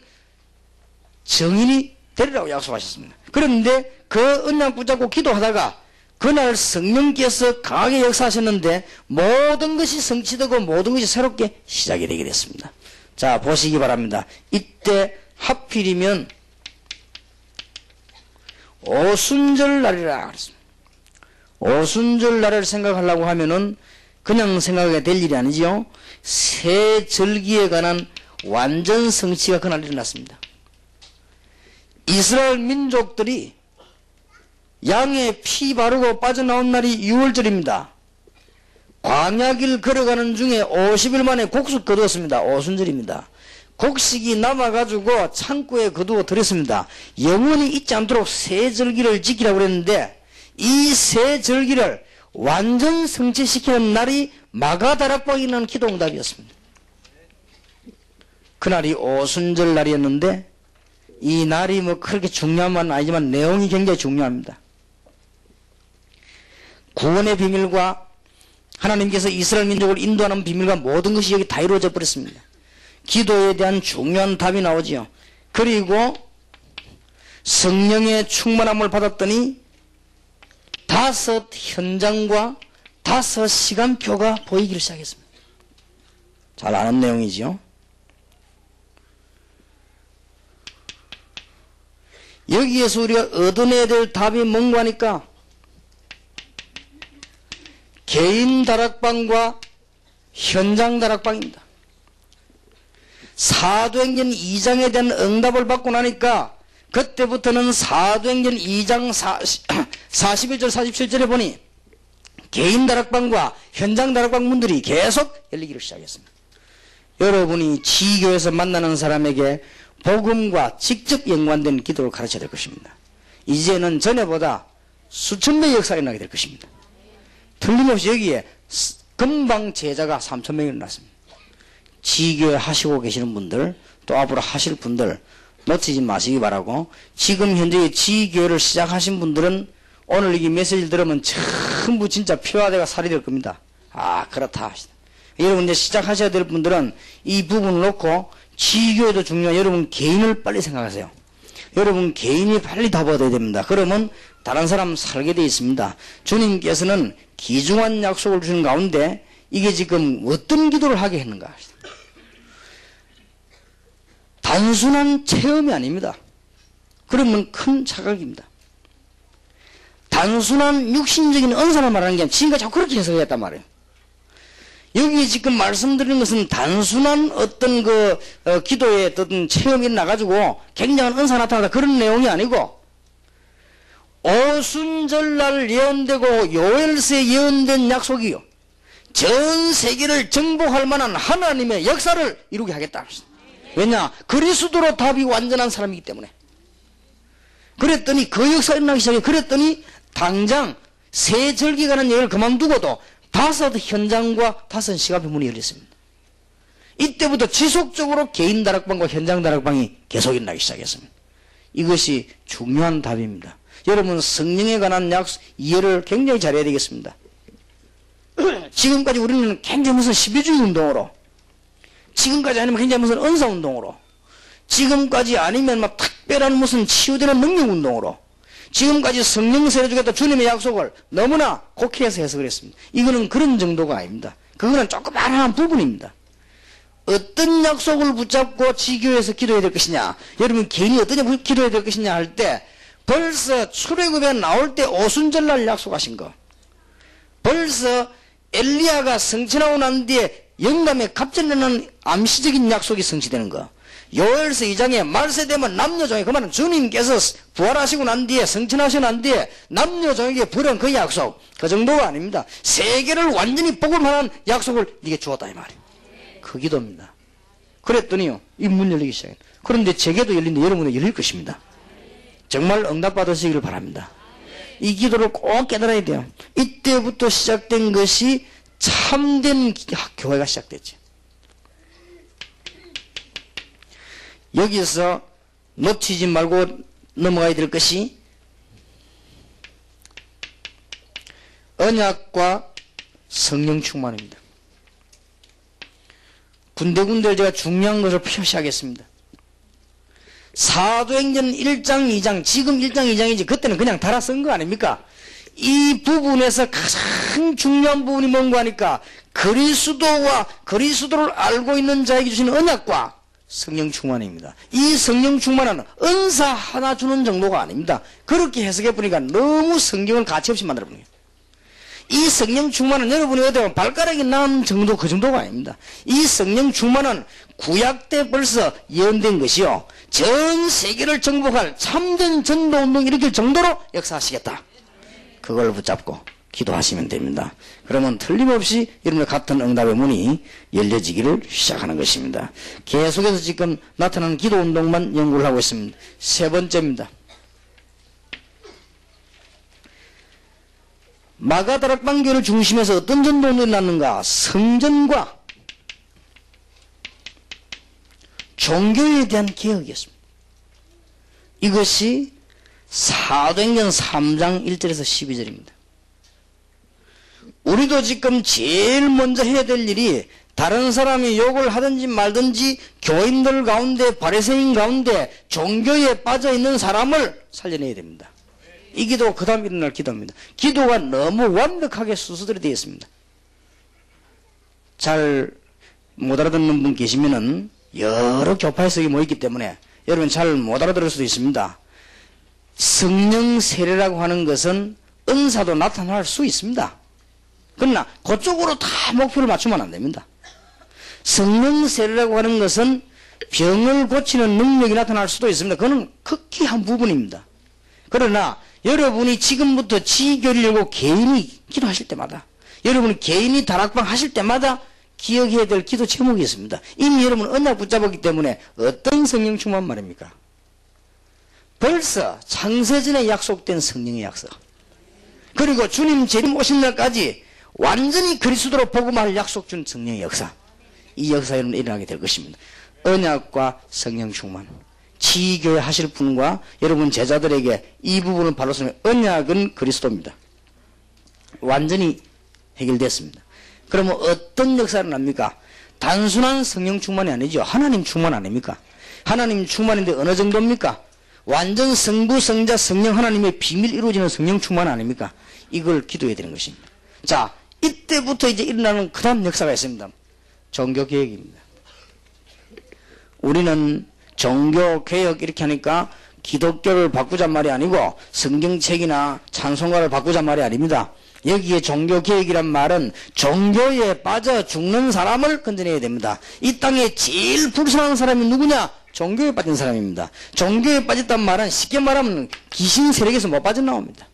정인이 되리라고 약속하셨습니다. 그런데 그 언약 붙잡고 기도하다가 그날 성령께서 강하게 역사하셨는데 모든 것이 성취되고 모든 것이 새롭게 시작이 되게 됐습니다. 자, 보시기 바랍니다. 이때 하필이면 오순절 날이라 그랬습니다. 오순절 날을 생각하려고 하면은 그냥 생각하게 될 일이 아니지요. 새 절기에 관한 완전 성취가 그날 일어났습니다. 이스라엘 민족들이 양의 피 바르고 빠져나온 날이 6월절입니다. 광야길 걸어가는 중에 50일 만에 곡식 거두었습니다. 오순절입니다. 곡식이 남아가지고 창고에 거두어 드렸습니다. 영원히 잊지 않도록 새 절기를 지키라고 그랬는데 이 새 절기를 완전 성취시키는 날이 마가다락방이라는 기도응답이었습니다. 그날이 오순절 날이었는데 이 날이 뭐 그렇게 중요한 건 아니지만 내용이 굉장히 중요합니다. 구원의 비밀과 하나님께서 이스라엘 민족을 인도하는 비밀과 모든 것이 여기 다 이루어져 버렸습니다. 기도에 대한 중요한 답이 나오지요. 그리고 성령의 충만함을 받았더니 5 현장과 5 시간표가 보이기 시작했습니다. 잘 아는 내용이지요. 여기에서 우리가 얻어내야 될 답이 뭔가 하니까 개인 다락방과 현장 다락방입니다. 사도행전 2장에 대한 응답을 받고 나니까 그때부터는 사도행전 2장 41절 47절에 보니 개인 다락방과 현장 다락방 문들이 계속 열리기를 시작했습니다. 여러분이 지교에서 만나는 사람에게 복음과 직접 연관된 기도를 가르쳐야 될 것입니다. 이제는 전에보다 수천 배의 역사가 일어나게 될 것입니다. 틀림없이 여기에 금방 제자가 3,000명이 일어났습니다. 지교에 하시고 계시는 분들 또 앞으로 하실 분들 놓치지 마시기 바라고, 지금 현재 지교를 시작하신 분들은 오늘 이 메시지를 들으면 전부 진짜 피와 대가 살이 될 겁니다. 아, 그렇다. 여러분 이제 시작하셔야 될 분들은 이 부분을 놓고 지교에도 중요한 여러분 개인을 빨리 생각하세요. 여러분 개인이 빨리 답 얻어야 됩니다. 그러면 다른 사람 살게 되어 있습니다. 주님께서는 귀중한 약속을 주신 가운데 이게 지금 어떤 기도를 하게 했는가? 단순한 체험이 아닙니다. 그러면 큰 착각입니다. 단순한 육신적인 은사를 말하는 게 아니라 지금까지 자꾸 그렇게 해석했단 말이에요. 여기 지금 말씀드리는 것은 단순한 어떤 기도의 어떤 체험이 나가지고 굉장한 은사가 나타나다 그런 내용이 아니고, 오순절날 예언되고 요엘서에 예언된 약속이요, 전 세계를 정복할 만한 하나님의 역사를 이루게 하겠다. 왜냐? 그리스도로 답이 완전한 사람이기 때문에. 그랬더니 그 역사가 일어나기 시작해. 그랬더니 당장 새 절기 가는 얘기를 그만두고도 5 현장과 5 시간표 문이 열렸습니다. 이때부터 지속적으로 개인 다락방과 현장 다락방이 계속 일어나기 시작했습니다. 이것이 중요한 답입니다. 여러분 성령에 관한 이해를 굉장히 잘해야 되겠습니다. 지금까지 우리는 굉장히 무슨 시비주의 운동으로, 지금까지 아니면 굉장히 무슨 은사 운동으로, 지금까지 아니면 막 특별한 무슨 치유되는 능력 운동으로, 지금까지 성령 세례 주겠다 주님의 약속을 너무나 곡해서 해석을 했습니다. 이거는 그런 정도가 아닙니다. 그거는 조그마한 부분입니다. 어떤 약속을 붙잡고 지교에서 기도해야 될 것이냐, 여러분 개인이 어떤 약속을 기도해야 될 것이냐 할 때, 벌써 출애굽에 나올 때 오순절날 약속하신 거, 벌써 엘리야가 성취하고 난 뒤에 영감에 갑자기 일어나는 암시적인 약속이 성취되는 거, 요엘서 2장에 말세되면 남녀종에, 그 말은 주님께서 부활하시고 난 뒤에, 성천하시고 난 뒤에 남녀종에게 부른 그 약속, 그 정도가 아닙니다. 세계를 완전히 복음하는 약속을 네게 주었다 이 말이에요. 그 기도입니다. 그랬더니요, 이 문 열리기 시작해요. 그런데 제게도 열린데 여러분도 열릴 것입니다. 정말 응답받으시기를 바랍니다. 이 기도를 꼭 깨달아야 돼요. 이때부터 시작된 것이 참된 교회가 시작됐죠. 여기서 놓치지 말고 넘어가야 될 것이 언약과 성령 충만입니다. 군데군데 제가 중요한 것을 표시하겠습니다. 사도행전 1장 2장, 지금 1장 2장이지 그때는 그냥 달아 쓴 거 아닙니까? 이 부분에서 가장 중요한 부분이 뭔가 하니까 그리스도와 그리스도를 알고 있는 자에게 주시는 언약과 성령 충만입니다. 이 성령 충만은 은사 하나 주는 정도가 아닙니다. 그렇게 해석해 보니까 너무 성경을 가치없이 만들어 버려요. 이 성령 충만은 여러분이 어디 보면 발가락이 난 정도, 그 정도가 아닙니다. 이 성령 충만은 구약 때 벌써 예언된 것이요, 전 세계를 정복할 참된 전도운동 일으킬 정도로 역사하시겠다. 그걸 붙잡고 기도하시면 됩니다. 그러면 틀림없이 여러분의 같은 응답의 문이 열려지기를 시작하는 것입니다. 계속해서 지금 나타나는 기도운동만 연구를 하고 있습니다. 세 번째입니다. 마가다락방 교회를 중심해서 어떤 전도운동이 났는가? 성전과 종교에 대한 개혁이었습니다. 이것이 사도행전 3장 1절에서 12절입니다. 우리도 지금 제일 먼저 해야 될 일이 다른 사람이 욕을 하든지 말든지 교인들 가운데, 바리새인 가운데 종교에 빠져있는 사람을 살려내야 됩니다. 이 기도가 그 다음 일어날 기도입니다. 기도가 너무 완벽하게 순서대로 되어 있습니다. 잘 못 알아듣는 분 계시면은 여러 교파 해석이 모였기 때문에 여러분 잘 못 알아들을 수도 있습니다. 성령 세례라고 하는 것은 은사도 나타날 수 있습니다. 그러나 그쪽으로 다 목표를 맞추면 안 됩니다. 성령 세례라고 하는 것은 병을 고치는 능력이 나타날 수도 있습니다. 그건 극히 한 부분입니다. 그러나 여러분이 지금부터 지교를 열고 개인이 기도하실 때마다, 여러분이 개인이 다락방 하실 때마다 기억해야 될 기도 제목이 있습니다. 이미 여러분은 언약 붙잡았기 때문에 어떤 성령 충만 말입니까? 벌써 창세전에 약속된 성령의 약속, 그리고 주님 재림 오신 날까지 완전히 그리스도로 복음할 약속 준 성령의 역사, 이 역사 여러분 일어나게 될 것입니다. 언약과 성령 충만, 지교회 하실 분과 여러분 제자들에게 이 부분을 바로 쓰면 언약은 그리스도입니다. 완전히 해결됐습니다. 그러면 어떤 역사를 납니까? 단순한 성령 충만이 아니죠. 하나님 충만 아닙니까? 하나님 충만인데 어느 정도입니까? 완전 성부, 성자, 성령 하나님의 비밀 이루어지는 성령 충만 아닙니까? 이걸 기도해야 되는 것입니다. 자, 이때부터 이제 일어나는 그 다음 역사가 있습니다. 종교개혁입니다. 우리는 종교개혁 이렇게 하니까 기독교를 바꾸잔 말이 아니고 성경책이나 찬송가를 바꾸잔 말이 아닙니다. 여기에 종교개혁이란 말은 종교에 빠져 죽는 사람을 건져내야 됩니다. 이 땅에 제일 불쌍한 사람이 누구냐? 종교에 빠진 사람입니다. 종교에 빠졌단 말은 쉽게 말하면 귀신 세력에서 못 빠져나옵니다.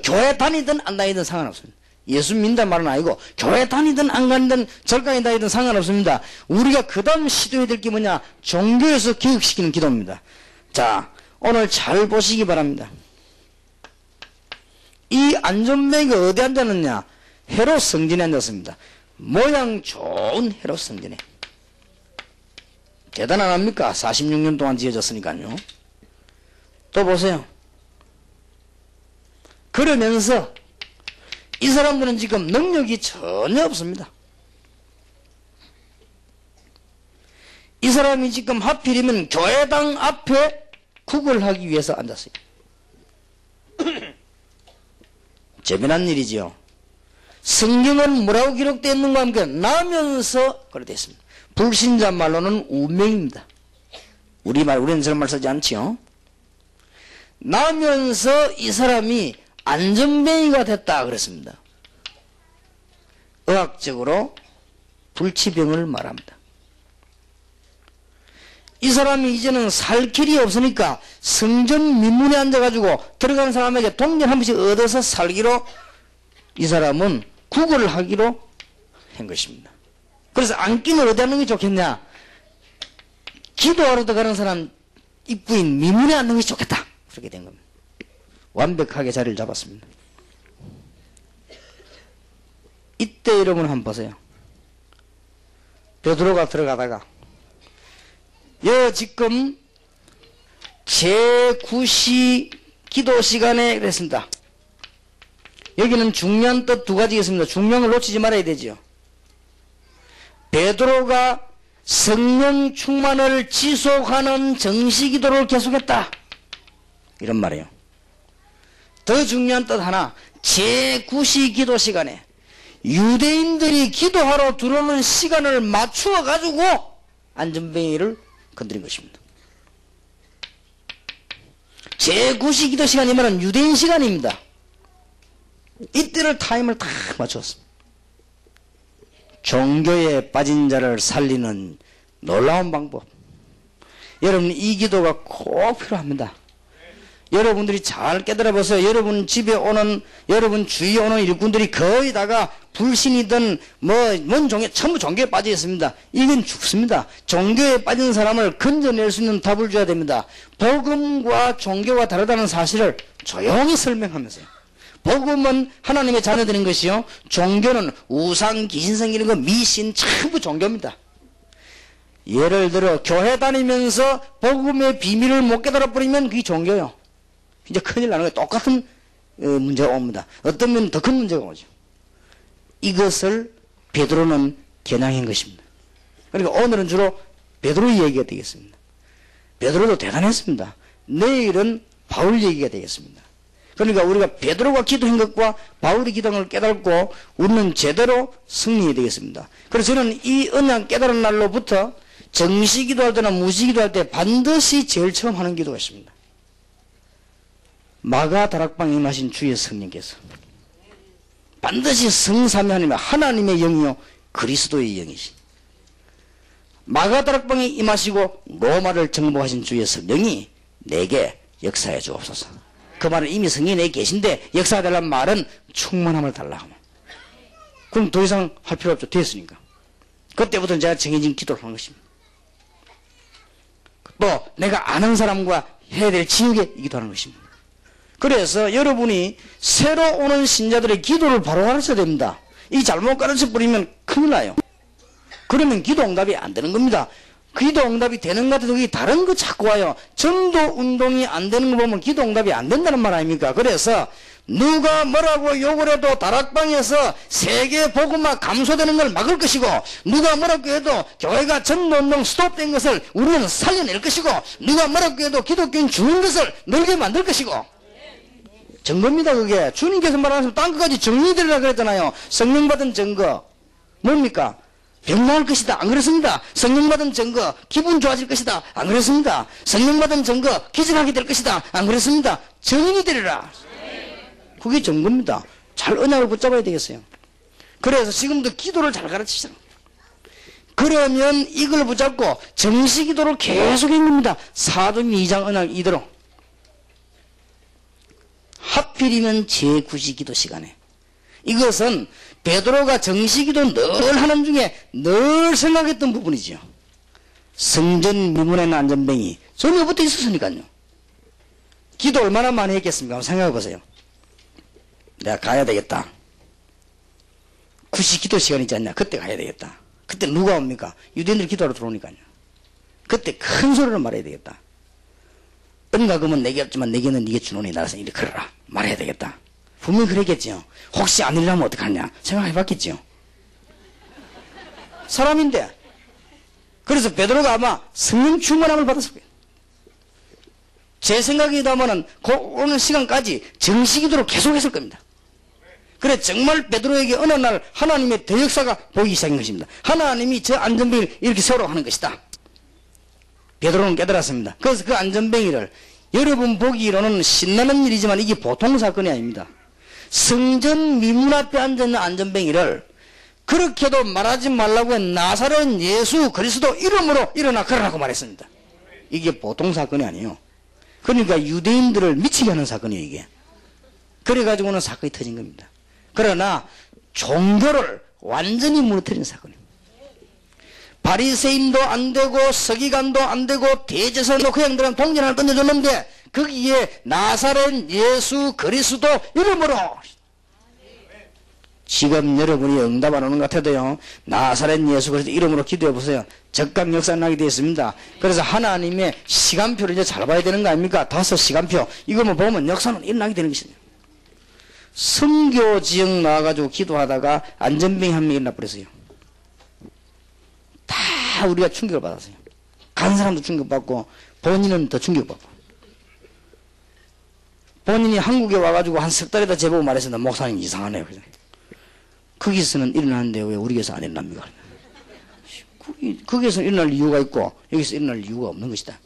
교회 다니든 안 다니든 상관없습니다. 예수 믿는다는 말은 아니고 교회 다니든 안 다니든 절간에 다니든 상관없습니다. 우리가 그 다음 시도해야 될 게 뭐냐? 종교에서 개혁시키는 기도입니다. 자, 오늘 잘 보시기 바랍니다. 이 안전뱅이가 어디 앉았느냐? 헤롯 성전에 앉았습니다. 모양 좋은 헤롯 성전에. 대단 안 합니까? 46년 동안 지어졌으니까요. 또 보세요. 그러면서 이 사람들은 지금 능력이 전혀 없습니다. 이 사람이 지금 하필이면 교회당 앞에 국을 하기 위해서 앉았어요. 재미난 일이지요. 성경은 뭐라고 기록되어 있는가 하면 나면서 그렇게 되어 있습니다. 불신자 말로는 운명입니다. 우리는 저런 말 쓰지 않지요. 나면서 이 사람이 안전뱅이가 됐다 그랬습니다. 의학적으로 불치병을 말합니다. 이 사람이 이제는 살 길이 없으니까 성전 민문에 앉아가지고 들어가는 사람에게 동전 한 번씩 얻어서 살기로 이 사람은 구걸을 하기로 한 것입니다. 그래서 안기는 어디 앉는 게 좋겠냐? 기도하러 들어가는 사람 입구인 민문에 앉는 것이 좋겠다. 그렇게 된 겁니다. 완벽하게 자리를 잡았습니다. 이때 여러분 한번 보세요. 베드로가 들어가다가 지금 제9시 기도 시간에 그랬습니다. 여기는 중요한 뜻 두 가지 있습니다. 중요한 걸 놓치지 말아야 되죠. 베드로가 성령 충만을 지속하는 정시기도를 계속했다. 이런 말이에요. 더 중요한 뜻 하나, 제9시 기도 시간에 유대인들이 기도하러 들어오는 시간을 맞추어 가지고 안전뱅이를 건드린 것입니다. 제9시 기도 시간이 말은 유대인 시간입니다. 이때를 타임을 딱 맞췄습니다. 종교에 빠진 자를 살리는 놀라운 방법. 여러분, 이 기도가 꼭 필요합니다. 여러분들이 잘 깨달아 보세요. 여러분 집에 오는, 여러분 주위에 오는 일꾼들이 거의 다가 불신이든 뭔 종교, 전부 종교에 빠져 있습니다. 이건 죽습니다. 종교에 빠진 사람을 건져낼 수 있는 답을 줘야 됩니다. 복음과 종교가 다르다는 사실을 조용히 설명하면서요. 복음은 하나님의 자녀들인 것이요, 종교는 우상, 귀신성 이런 거 미신 전부 종교입니다. 예를 들어 교회 다니면서 복음의 비밀을 못 깨달아 버리면 그게 종교요. 이제 큰일 나는 거예요. 똑같은 문제가 옵니다. 어떤 면은 더 큰 문제가 오죠. 이것을 베드로는 겨냥한 것입니다. 그러니까 오늘은 주로 베드로 얘기가 되겠습니다. 베드로도 대단했습니다. 내일은 바울 얘기가 되겠습니다. 그러니까 우리가 베드로가 기도한 것과 바울이 기도한 걸 깨닫고 우리는 제대로 승리해야 되겠습니다. 그래서 저는 이 언약 깨달은 날로부터 정시 기도할 때나 무시 기도할 때 반드시 제일 처음 하는 기도가 있습니다. 마가 다락방에 임하신 주의 성령께서 반드시 성삼위 하나님의 영이요 그리스도의 영이시, 마가 다락방에 임하시고 로마를 정복하신 주의 성령이 내게 역사해 주옵소서. 그 말은 이미 성령이 내게 계신데 역사해달라는 말은 충만함을 달라 하면, 그럼 더 이상 할 필요 없죠. 됐으니까. 그때부터는 제가 정해진 기도를 하는 것입니다. 또 내가 아는 사람과 해야 될 지역에 기도하는 것입니다. 그래서 여러분이 새로 오는 신자들의 기도를 바로 가르쳐야 됩니다. 이 잘못 가르쳐 버리면 큰일 나요. 그러면 기도 응답이 안 되는 겁니다. 기도 응답이 되는 것 같아도 다른 거 자꾸 와요. 전도 운동이 안 되는 거 보면 기도 응답이 안 된다는 말 아닙니까? 그래서 누가 뭐라고 욕을 해도 다락방에서 세계 복음화 감소되는 걸 막을 것이고, 누가 뭐라고 해도 교회가 전도운동 스톱된 것을 우리는 살려낼 것이고, 누가 뭐라고 해도 기독교인 죽는 것을 늘게 만들 것이고, 증거입니다. 그게 주님께서 말하면서 딴 것까지 정리되리라 그랬잖아요. 성령 받은 증거 뭡니까? 병 나을 것이다. 안 그렇습니다. 성령 받은 증거 기분 좋아질 것이다. 안 그렇습니다. 성령 받은 증거 기적하게 될 것이다. 안 그렇습니다. 증인이 되리라. 그게 증거입니다. 잘 언약을 붙잡아야 되겠어요. 그래서 지금도 기도를 잘 가르치자. 그러면 이걸 붙잡고 정시기도를 계속 한 겁니다. 사도행 2장 언약 이대로. 하필이면 제9시 기도 시간에. 이것은 베드로가 정시기도 늘 하는 중에 늘 생각했던 부분이죠. 성전 미문에는 안전뱅이 전에부터 있었으니까요. 기도 얼마나 많이 했겠습니까? 한번 생각해 보세요. 내가 가야 되겠다. 9시 기도 시간 있지 않냐? 그때 가야 되겠다. 그때 누가 옵니까? 유대인들이 기도하러 들어오니까요. 그때 큰 소리로 말해야 되겠다. 은과금은 내게 없지만 내게는 네게 주노니 나라서 이리 걸어라. 말해야 되겠다. 분명히 그랬겠죠. 혹시 안 일어나면 어떡하냐 생각해봤겠죠. 사람인데. 그래서 베드로가 아마 성령 충만함을 받았을 거예요. 제 생각이다마는 오늘 시간까지 정식기도로 계속했을 겁니다. 그래 정말 베드로에게 어느 날 하나님의 대역사가 보이기 시작한 것입니다. 하나님이 저 안전뱅이를 이렇게 세우라고 하는 것이다. 베드로는 깨달았습니다. 그래서 그 안전뱅이를 여러분 보기로는 신나는 일이지만 이게 보통 사건이 아닙니다. 성전 미문 앞에 앉아있는 안전뱅이를 그렇게도 말하지 말라고 한 나사렛 예수 그리스도 이름으로 일어나 걸으라고 말했습니다. 이게 보통 사건이 아니에요. 그러니까 유대인들을 미치게 하는 사건이에요 이게. 그래가지고는 사건이 터진 겁니다. 그러나 종교를 완전히 무너뜨린 사건입니다. 바리새인도 안 되고 서기관도 안 되고 대제사장도 그 양들은 동전 하나 던져줬는데 거기에 나사렛 예수 그리스도 이름으로. 지금 여러분이 응답 안 오는 것 같아도요 나사렛 예수 그리스도 이름으로 기도해 보세요. 적각 역사 나게 되어 있습니다. 그래서 하나님의 시간표를 이제 잘 봐야 되는 거 아닙니까? 5시간표 이거만 보면 역사는 일어나게 되는 것이죠. 선교 지역 나와가지고 기도하다가 안전병이 한 명 일어나 버렸어요. 다 우리가 충격을 받았어요. 간 사람도 충격받고 본인은 더 충격받고. 본인이 한국에 와가지고 한 석 달에다 제보고 말했습니다. 목사님 이상하네요. 거기서는 일어나는데 왜 우리 교회에서 안 일어납니까? 거기에서 일어날 이유가 있고 여기서 일어날 이유가 없는 것이다.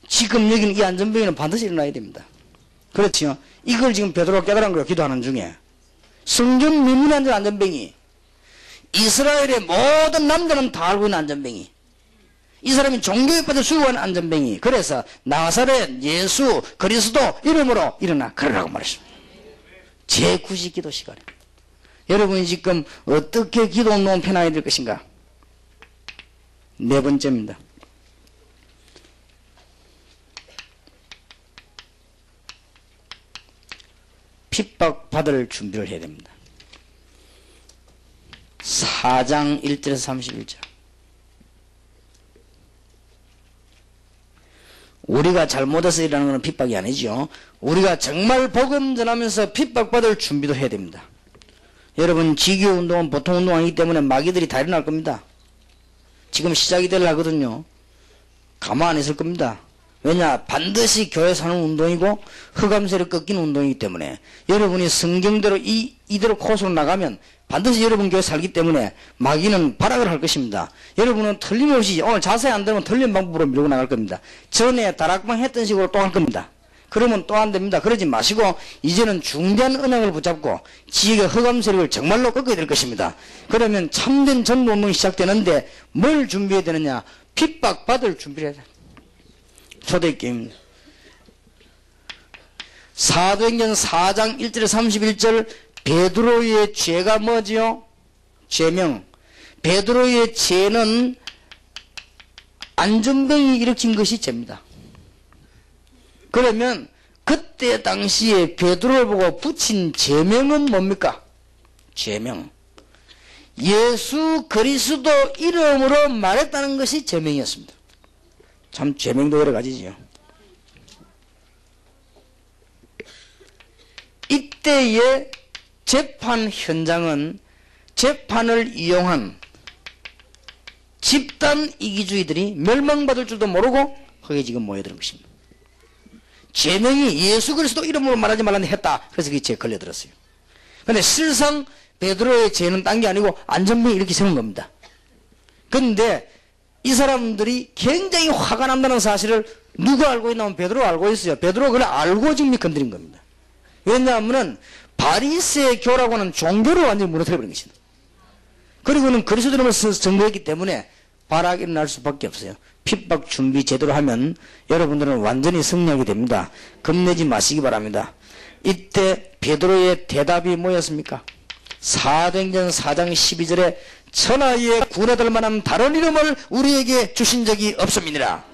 지금 여기는 이 안전병에는 반드시 일어나야 됩니다. 그렇지요. 이걸 지금 베드로가 깨달은 거예요. 기도하는 중에. 성전 미문에 앉은 안전병이. 이스라엘의 모든 남자는 다 알고 있는 안전병이. 이 사람이 종교에 빠져 수고하는 안전병이. 그래서 나사렛 예수 그리스도 이름으로 일어나 걸으라고 말했습니다. 제9시 기도 시간에. 여러분이 지금 어떻게 기도 운동을 펴나가야 될 것인가? 네 번째입니다. 핍박받을 준비를 해야 됩니다. 4장 1절에서 31절. 우리가 잘못해서 일하는 것은 핍박이 아니죠. 우리가 정말 복음 전하면서 핍박받을 준비도 해야 됩니다. 여러분 지교 운동은 보통 운동 아니기 때문에 마귀들이 다 일어날 겁니다. 지금 시작이 되려거든요. 가만 안 있을 겁니다. 왜냐? 반드시 교회 사는 운동이고 흑암세를 꺾이는 운동이기 때문에 여러분이 성경대로 이대로 코스로 나가면 반드시 여러분 교회 살기 때문에 마귀는 발악을 할 것입니다. 여러분은 틀림없이 오늘 자세히 안 되면 틀린 방법으로 밀고 나갈 겁니다. 전에 다락방 했던 식으로 또 할 겁니다. 그러면 또 안 됩니다. 그러지 마시고 이제는 중대한 언약을 붙잡고 지역의 흑암 세력을 정말로 꺾어야 될 것입니다. 그러면 참된 전도 운동이 시작되는데 뭘 준비해야 되느냐? 핍박받을 준비를 해야 됩니다. 초대교회입니다. 사도행전 4장 1절에 31절 베드로의 죄가 뭐지요? 죄명. 베드로의 죄는 안전병이 일으킨 것이 죄입니다. 그러면 그때 당시에 베드로를 보고 붙인 죄명은 뭡니까? 죄명. 예수 그리스도 이름으로 말했다는 것이 죄명이었습니다. 참 죄명도 여러 가지지요. 이때의 재판 현장은 재판을 이용한 집단 이기주의들이 멸망받을 줄도 모르고 거기에 지금 모여드는 것입니다. 죄명이 예수 그리스도 이름으로 말하지 말라는 했다. 그래서 그게 죄에 걸려들었어요. 그런데 실상 베드로의 죄는 딴 게 아니고 안전병이 이렇게 세운 겁니다. 그런데 이 사람들이 굉장히 화가 난다는 사실을 누가 알고 있냐면 베드로가 알고 있어요. 베드로가 그걸 알고 지금 건드린 겁니다. 왜냐하면 바리새교라고 하는 종교를 완전히 무너뜨려버린 것입니다. 그리고는 그리스도를 증거했기 때문에 발악이 일어날 수밖에 없어요. 핍박 준비 제대로 하면 여러분들은 완전히 승리하게 됩니다. 겁내지 마시기 바랍니다. 이때 베드로의 대답이 뭐였습니까? 사도행전 4장 12절에 천하에 구원받을 만한 다른 이름을 우리에게 주신 적이 없습니다.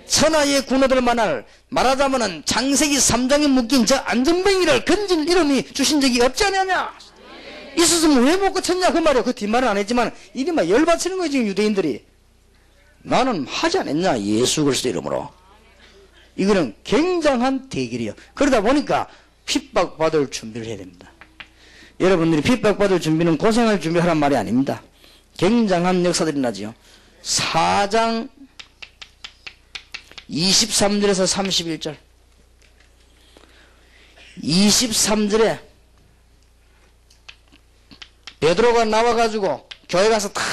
천하에 구원받을 만한 말하자면 창세기 3장에 묶인 저 안전뱅이를 건질 이름이 주신 적이 없지 않느냐? 있었으면 왜 못 고쳤냐 그 말이에요. 그 뒷말은 안 했지만 이리 막 열받치는 거예요 지금 유대인들이. 나는 하지 않았냐 예수 그리스도 이름으로. 이거는 굉장한 대결이에요. 그러다 보니까 핍박받을 준비를 해야 됩니다. 여러분들이 핍박받을 준비는 고생할 준비하란 말이 아닙니다. 굉장한 역사들이 나지요. 4장 23절에서 31절. 23절에 베드로가 나와가지고 교회 가서 다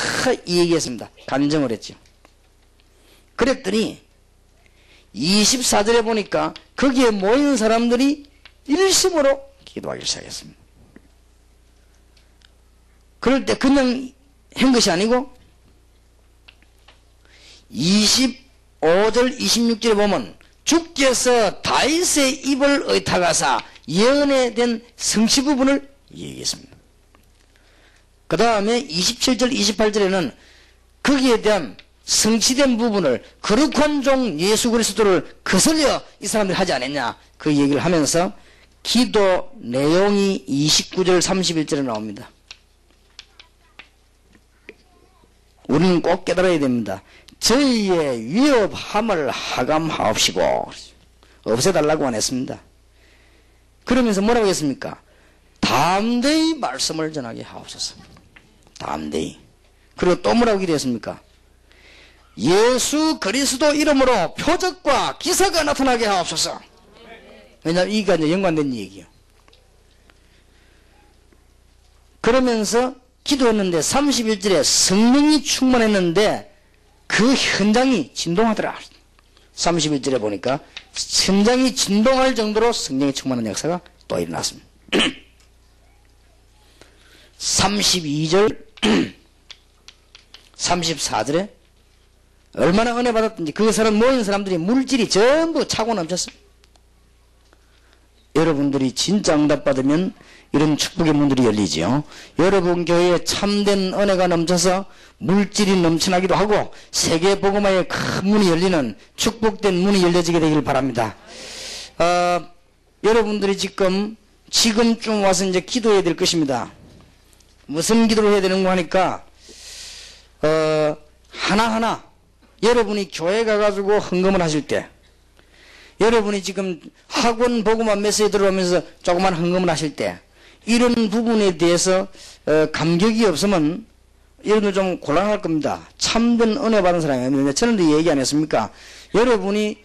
이 얘기했습니다. 간증을 했죠. 그랬더니 24절에 보니까 거기에 모인 사람들이 일심으로 기도하기 시작했습니다. 그럴 때 그냥 한 것이 아니고 25절 26절에 보면 주께서 다윗의 입을 의탁하사 예언에 성취 부분을 얘기했습니다. 그 다음에 27절 28절에는 거기에 대한 성취된 부분을 거룩한 종 예수 그리스도를 거슬려 이 사람들이 하지 않았냐 그 얘기를 하면서 기도 내용이 29절 31절에 나옵니다. 우리는 꼭 깨달아야 됩니다. 저희의 위협함을 하감하옵시고 없애달라고만 했습니다. 그러면서 뭐라고 했습니까? 담대히 말씀을 전하게 하옵소서. 담대히. 그리고 또 뭐라고 기도했습니까? 예수 그리스도 이름으로 표적과 기사가 나타나게 하옵소서. 왜냐하면 이게 이제 연관된 얘기예요. 그러면서 기도했는데 31절에 성령이 충만했는데 그 현장이 진동하더라. 31절에 보니까 현장이 진동할 정도로 성령이 충만한 역사가 또 일어났습니다. 32절 34절에 얼마나 은혜 받았든지 그 사람 모인 사람들이 물질이 전부 차고 넘쳤습니다. 여러분들이 진짜 응답 받으면 이런 축복의 문들이 열리지요. 여러분 교회에 참된 은혜가 넘쳐서 물질이 넘쳐나기도 하고 세계 복음화의 큰 문이 열리는 축복된 문이 열려지게 되기를 바랍니다. 여러분들이 지금쯤 와서 이제 기도해야 될 것입니다. 무슨 기도를 해야 되는가 하니까 하나하나 여러분이 교회 가가지고 헌금을 하실 때 여러분이 지금 학원 복음화 메시지 들어오면서 조그만 헌금을 하실 때 이런 부분에 대해서 감격이 없으면 여러분들 좀 곤란할 겁니다. 참된 은혜 받은 사람이 저는 얘기 안 했습니까? 여러분이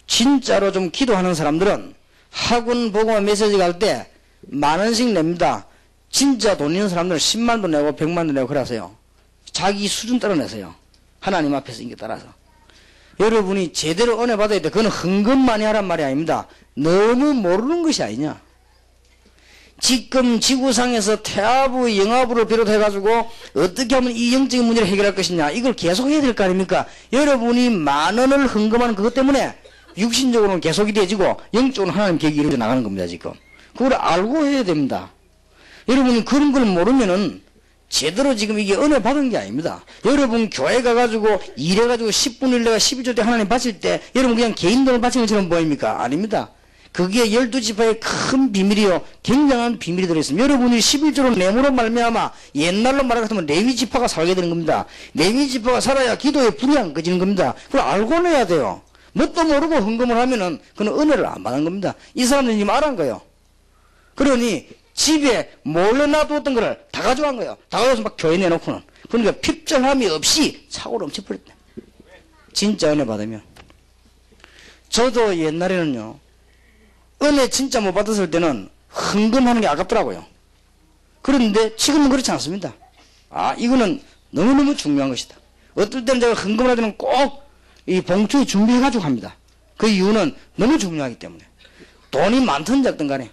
진짜로 좀 기도하는 사람들은 학원 복음화 메시지 갈 때 10,000원씩 냅니다. 진짜 돈 있는 사람들은 10만도 내고 100만도 내고 그러세요. 자기 수준 따라 내세요. 하나님 앞에서 인게 따라서. 여러분이 제대로 은혜 받아야 돼. 그건 헌금 많이 하란 말이 아닙니다. 너무 모르는 것이 아니냐. 지금 지구상에서 태아부, 영아부를 비롯해가지고 어떻게 하면 이 영적인 문제를 해결할 것이냐. 이걸 계속 해야 될 거 아닙니까? 여러분이 10,000원을 헌금하는 그것 때문에 육신적으로는 계속이 되어지고 영적으로는 하나님 계획이 이루어져 나가는 겁니다. 지금. 그걸 알고 해야 됩니다. 여러분이 그런 걸 모르면은 제대로 지금 이게 은혜 받은 게 아닙니다. 여러분 교회 가가지고 일해가지고 10분을 내가 12조 때 하나님 바칠 때 여러분 그냥 개인 돈을 바치는 것처럼 보입니까? 아닙니다. 그게 12지파의 큰 비밀이요. 굉장한 비밀이 들어있습니다. 여러분이 11조로 내므로 말미암아 옛날로 말하자면 레위지파가 살게 되는 겁니다. 레위지파가 살아야 기도에 불이 안 꺼지는 겁니다. 그걸 알고 내야 돼요. 뭣도 모르고 헌금을 하면은 그는 은혜를 안 받는 겁니다. 이 사람들이 지금 알은 거예요. 그러니 집에 몰래 놔두었던 거를 다 가져간 거예요. 다 가져와서 막 교회 내놓고는. 그러니까 핍절함이 없이 사고를 넘쳐버렸대. 진짜 은혜 받으면. 저도 옛날에는요. 은혜 진짜 못 받았을 때는 헌금하는 게 아깝더라고요. 그런데 지금은 그렇지 않습니다. 이거는 너무너무 중요한 것이다. 어떨 때는 제가 헌금을 할 때는 꼭 이 봉투에 준비해가지고 합니다. 그 이유는 너무 중요하기 때문에. 돈이 많든 작든 간에.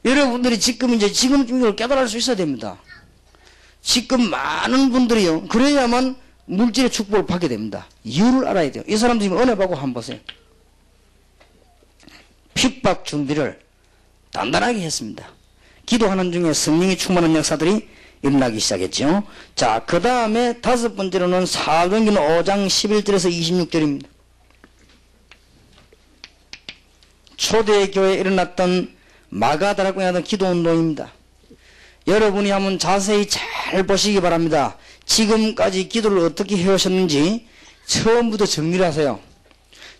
여러분들이 지금 이걸 깨달을 수 있어야 됩니다. 지금 많은 분들이요. 그래야만 물질의 축복을 받게 됩니다. 이유를 알아야 돼요. 이 사람들이 은혜 받고 한번 보세요. 핍박 준비를 단단하게 했습니다. 기도하는 중에 성령이 충만한 역사들이 일어나기 시작했죠. 자, 그 다음에 5번째로는 사도행전 5장 11절에서 26절입니다. 초대교회에 일어났던 마가다락방에 하던 기도운동입니다. 여러분이 한번 자세히 잘 보시기 바랍니다. 지금까지 기도를 어떻게 해오셨는지 처음부터 정리를 하세요.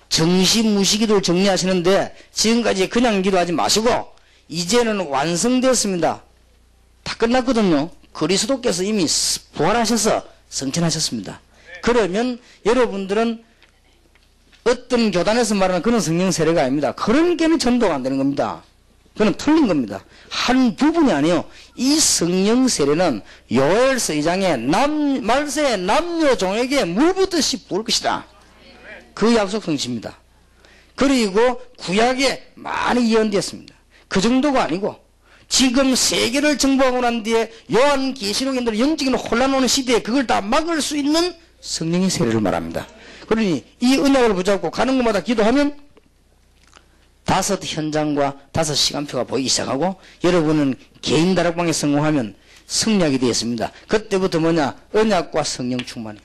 정시무시 기도를 정리하시는데 지금까지 그냥 기도하지 마시고 이제는 완성되었습니다. 다 끝났거든요. 그리스도께서 이미 부활하셔서 성천하셨습니다. 그러면 여러분들은 어떤 교단에서 말하는 그런 성령 세례가 아닙니다. 그런 게는 전도가 안 되는 겁니다. 그건 틀린 겁니다. 한 부분이 아니에요. 이 성령 세례는 요엘서 2장에 말세의 남녀 종에게 물 붓듯이 부을 것이다. 그 약속 성취입니다. 그리고 구약에 많이 예언되었습니다. 그 정도가 아니고 지금 세계를 정복하고 난 뒤에 요한계시록인들 영적인 혼란 오는 시대에 그걸 다 막을 수 있는 성령의 세례를 말합니다. 그러니 이 언약을 붙잡고 가는 곳마다 기도하면 5 현장과 5 시간표가 보이기 시작하고 여러분은 개인 다락방에 성공하면 승리하게 되었습니다. 그때부터 뭐냐? 언약과 성령 충만이에요.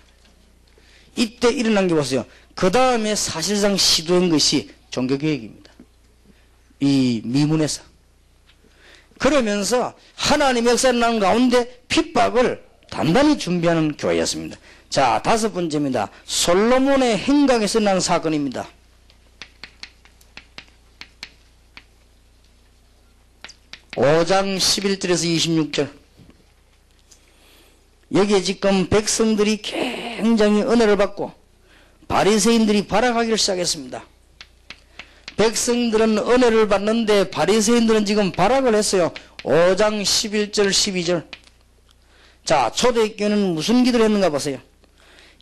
이때 일어난 게 보세요. 그 다음에 사실상 시도한 것이 종교개혁입니다. 이 미문에서. 그러면서 하나님의 역사를 나는 가운데 핍박을 단단히 준비하는 교회였습니다. 자, 5번째입니다. 솔로몬의 행각에서 난 사건입니다. 5장 11절에서 26절. 여기에 지금 백성들이 굉장히 은혜를 받고 바리새인들이 발악하기를 시작했습니다. 백성들은 은혜를 받는데 바리새인들은 지금 발악을 했어요. 5장 11절 12절. 자, 초대교회는 무슨 기도를 했는가 보세요.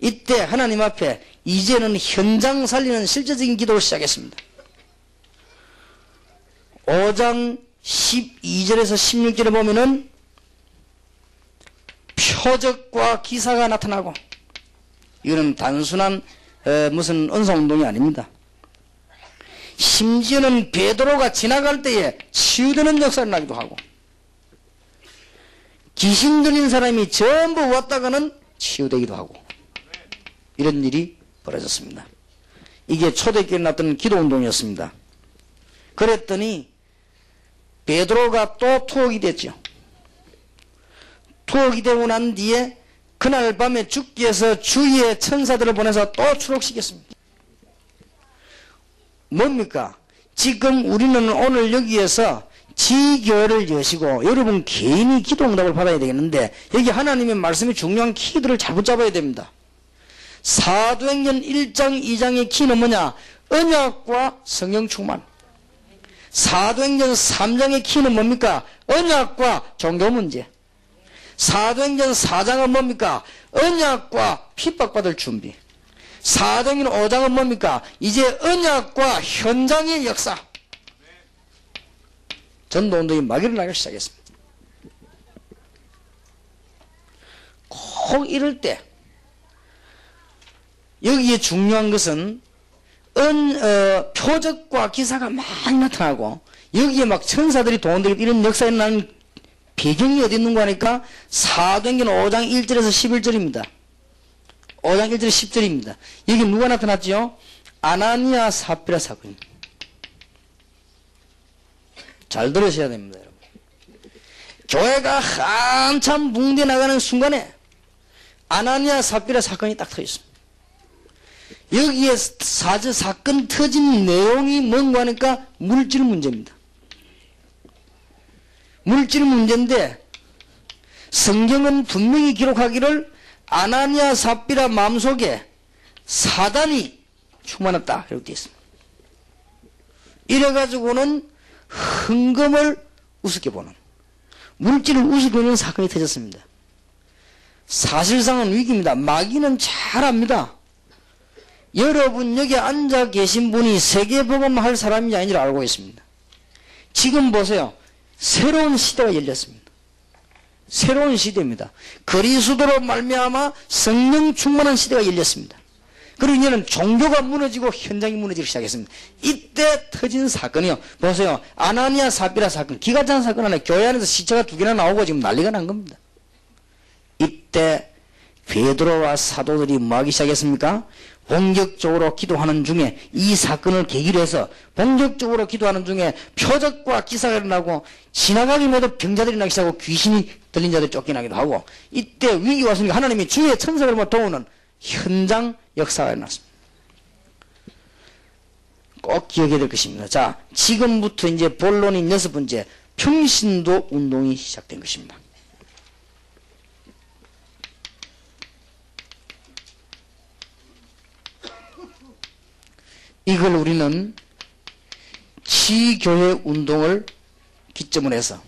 이때 하나님 앞에 이제는 현장 살리는 실제적인 기도를 시작했습니다. 5장 12절에서 16절에 보면은 표적과 기사가 나타나고, 이거는 단순한 무슨 은사운동이 아닙니다. 심지어는 베드로가 지나갈 때에 치유되는 역사를 나기도 하고, 귀신 들린 사람이 전부 왔다가는 치유되기도 하고, 이런 일이 벌어졌습니다. 이게 초대교회에 나왔던 기도운동이었습니다. 그랬더니 베드로가 또 투옥이 됐죠. 투옥이 되고 난 뒤에 그날 밤에 주께서 주위의 천사들을 보내서 또 추록시켰습니다. 뭡니까? 지금 우리는 오늘 여기에서 지교회를 여시고 여러분 개인이 기도응답을 받아야 되겠는데, 여기 하나님의 말씀이 중요한 키들을 잘 붙잡아야 됩니다. 사도행전 1장 2장의 키는 뭐냐? 언약과 성령 충만. 사도행전 3장의 키는 뭡니까? 언약과 종교 문제. 사도행전 4장은 뭡니까? 언약과 핍박받을 준비. 사도행전 5장은 뭡니까? 이제 언약과 현장의 역사. 전도운동이 막 일어나기 시작했습니다. 꼭 이럴 때 여기에 중요한 것은 표적과 기사가 많이 나타나고 여기에 막 천사들이 동원되고 이런 역사에 일어나는 배경이 어디 있는가 하니까 사도행전 5장 1절에서 11절입니다. 5장 1절에서 10절입니다. 여기 누가 나타났죠? 아나니아 삽비라 사건입니다. 잘 들으셔야 됩니다, 여러분. 교회가 한참 붕대 나가는 순간에 아나니아 삽비라 사건이 딱 터졌습니다. 여기에 사건 터진 내용이 뭔가 하니까 물질 문제입니다. 물질 문제인데 성경은 분명히 기록하기를 아나니아 삽비라 마음속에 사단이 충만했다 이렇게 되어 있습니다. 이래가지고는 흥금을 우습게 보는, 물질을 우습게 보는 사건이 터졌습니다. 사실상은 위기입니다. 마귀는 잘 압니다. 여러분 여기 앉아 계신 분이 세계복음 할 사람이 아닌 줄 알고 있습니다. 지금 보세요. 새로운 시대가 열렸습니다. 새로운 시대입니다. 그리스도로 말미암아 성령 충만한 시대가 열렸습니다. 그리고 이제는 종교가 무너지고 현장이 무너지기 시작했습니다. 이때 터진 사건이요. 보세요. 아나니아 삽비라 사건, 기가 찬 사건 안에 교회 안에서 시체가 2개나 나오고 지금 난리가 난 겁니다. 이때 베드로와 사도들이 뭐 하기 시작했습니까? 본격적으로 기도하는 중에, 이 사건을 계기로 해서 본격적으로 기도하는 중에 표적과 기사가 일어나고 지나가기만 해도 병자들이 나기 시작하고 귀신이 들린 자들이 쫓겨나기도 하고, 이때 위기가 왔으니까 하나님이 주의 천사들을 도우는 현장 역사가 일어났습니다. 꼭 기억해야 될 것입니다. 자, 지금부터 이제 본론인 6번째, 평신도 운동이 시작된 것입니다. 이걸 우리는 지교회 운동을 기점으로 해서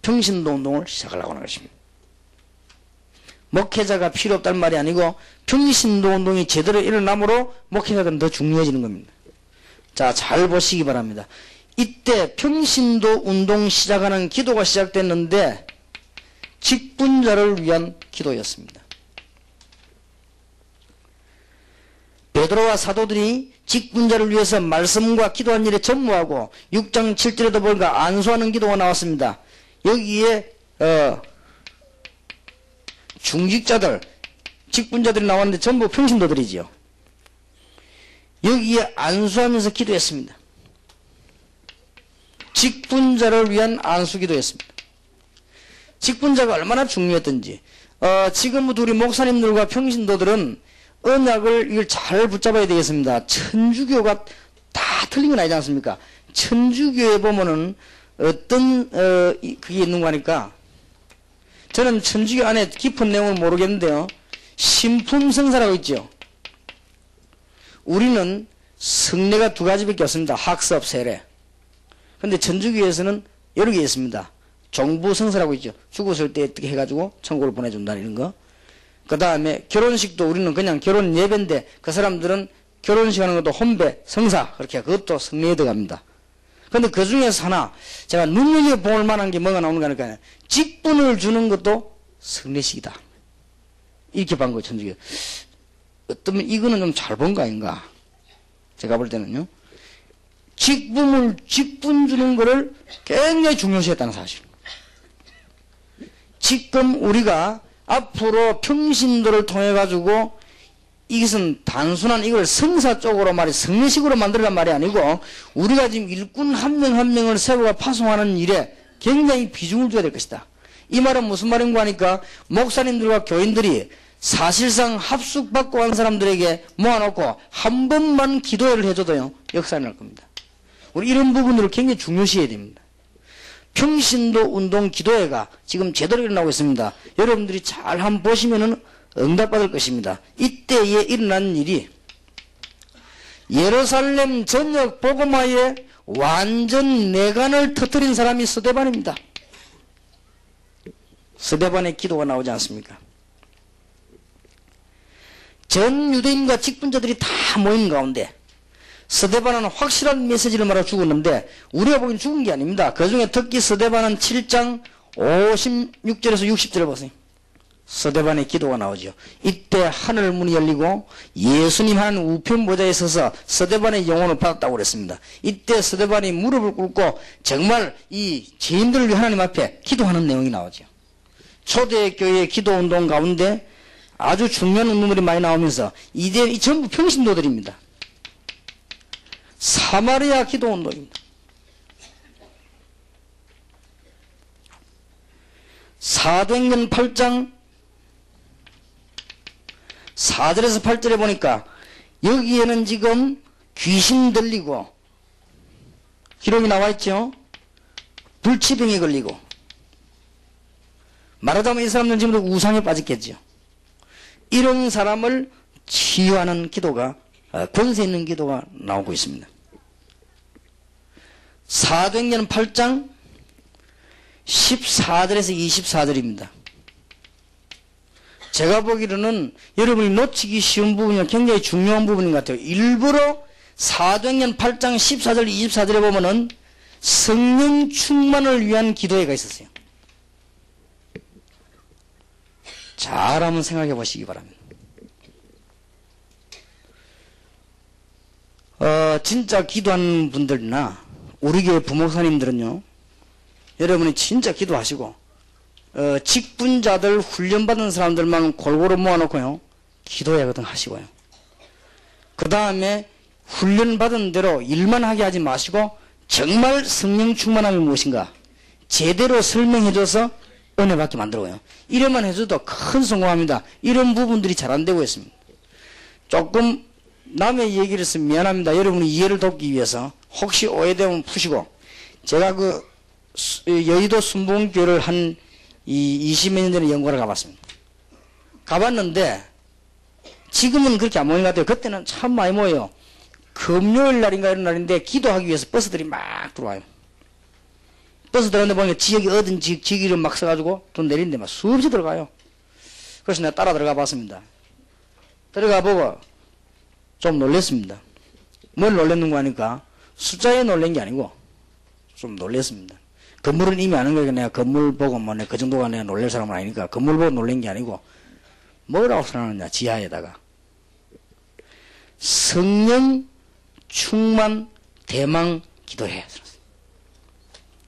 평신도 운동을 시작하려고 하는 것입니다. 목회자가 필요 없다는 말이 아니고 평신도 운동이 제대로 일어나므로 목회자들은 더 중요해지는 겁니다. 자, 잘 보시기 바랍니다. 이때 평신도 운동 시작하는 기도가 시작됐는데 직분자를 위한 기도였습니다. 베드로와 사도들이 직분자를 위해서 말씀과 기도한 일에 전무하고 6장 7절에도 보니까 안수하는 기도가 나왔습니다. 여기에 중직자들, 직분자들이 나왔는데 전부 평신도들이지요. 여기에 안수하면서 기도했습니다. 직분자를 위한 안수 기도였습니다. 직분자가 얼마나 중요했던지 지금부터 우리 목사님들과 평신도들은 언약을 이걸 잘 붙잡아야 되겠습니다. 천주교가 다 틀린 건 아니지 않습니까? 천주교에 보면은 어떤 그게 있는 거 하니까 저는 천주교 안에 깊은 내용을 모르겠는데요. 신품성사라고 있죠. 우리는 성례가 2가지밖에 없습니다. 학습, 세례. 근데 천주교에서는 여러 개 있습니다. 종부성사라고 있죠. 죽었을 때 어떻게 해가지고 천국을 보내준다는 거. 그 다음에 결혼식도 우리는 그냥 결혼 예배인데 그 사람들은 결혼식 하는 것도 혼배, 성사 그렇게 그것도 성례에 들어갑니다. 근데 그 중에서 하나 제가 눈여겨볼 만한 게 뭐가 나오는 거 하니까 직분을 주는 것도 성례식이다. 이렇게 본 거예요. 천주교. 어쩌면 이거는 좀 잘 본 거 아닌가. 제가 볼 때는요. 직분 주는 거를 굉장히 중요시했다는 사실. 지금 우리가 앞으로 평신도를 통해 가지고 이것은 단순한 이걸 성사 쪽으로 말이 성례식으로 만들란 말이 아니고 우리가 지금 일꾼 한 명 한 명을 세우고 파송하는 일에 굉장히 비중을 줘야 될 것이다. 이 말은 무슨 말인가 하니까 목사님들과 교인들이 사실상 합숙받고 한 사람들에게 모아놓고 한 번만 기도회를 해줘도요 역사가 날 겁니다. 우리 이런 부분들을 굉장히 중요시해야 됩니다. 평신도 운동 기도회가 지금 제대로 일어나고 있습니다. 여러분들이 잘 한번 보시면은 응답받을 것입니다. 이때에 일어난 일이 예루살렘 전역 복음화에 완전 내관을 터뜨린 사람이 스데반입니다. 스데반의 기도가 나오지 않습니까? 전 유대인과 직분자들이 다 모인 가운데 스데반은 확실한 메시지를 말하고 죽었는데 우리가 보기엔 죽은 게 아닙니다. 그 중에 특히 스데반은 7장 56절에서 60절을 보세요. 스데반의 기도가 나오죠. 이때 하늘 문이 열리고 예수님 한 우편 보좌에 서서 스데반의 영혼을 받았다고 그랬습니다. 이때 스데반이 무릎을 꿇고 정말 이 죄인들을 위해 하나님 앞에 기도하는 내용이 나오죠. 초대교회 기도운동 가운데 아주 중요한 운동들이 많이 나오면서 이제 이 전부 평신도들입니다. 사마리아 기도운동입니다. 사도행전 8장 4절에서 8절에 보니까 여기에는 지금 귀신 들리고 기록이 나와있죠. 불치병에 걸리고 말하자면 이 사람들은 지금도 우상에 빠졌겠죠. 이런 사람을 치유하는 기도가 권세 있는 기도가 나오고 있습니다. 사도행전 8장 14절에서 24절입니다. 제가 보기로는 여러분이 놓치기 쉬운 부분이 굉장히 중요한 부분인 것 같아요. 일부러 사도행전 8장 14절 24절에 보면은 성령 충만을 위한 기도회가 있었어요. 잘 한번 생각해 보시기 바랍니다. 진짜 기도하는 분들이나 우리 교회 부목사님들은요, 여러분이 진짜 기도하시고 직분자들 훈련받은 사람들만 골고루 모아놓고요 기도회거든 하시고요. 그 다음에 훈련받은 대로 일만 하게 하지 마시고 정말 성령 충만함이 무엇인가 제대로 설명해줘서 은혜 받게 만들고요. 이래만 해줘도 큰 성공합니다. 이런 부분들이 잘 안 되고 있습니다. 조금 남의 얘기를 했으면 미안합니다. 여러분이 이해를 돕기 위해서 혹시 오해되면 푸시고, 제가 여의도 순복음교회를 한 20몇 년 전에 연구하러 가봤습니다. 가봤는데 지금은 그렇게 안 모이는 것 같아요. 그때는 참 많이 모여요. 금요일 날인가 이런 날인데 기도하기 위해서 버스들이 막 들어와요. 버스 들어오는데 보니까 지역이 어딘 지역 이름 막 써가지고 돈 내리는데 막 수없이 들어가요. 그래서 내가 따라 들어가 봤습니다. 들어가 보고 좀 놀랬습니다. 뭘 놀랬는가 하니까 숫자에 놀란 게 아니고 좀 놀랬습니다. 건물은 이미 아는 거니까 내가 건물 보고 뭐 그 정도가 내가 놀랄 사람은 아니니까 건물 보고 놀란 게 아니고 뭐라고 써놨느냐, 지하에다가 성령 충만 대망 기도해.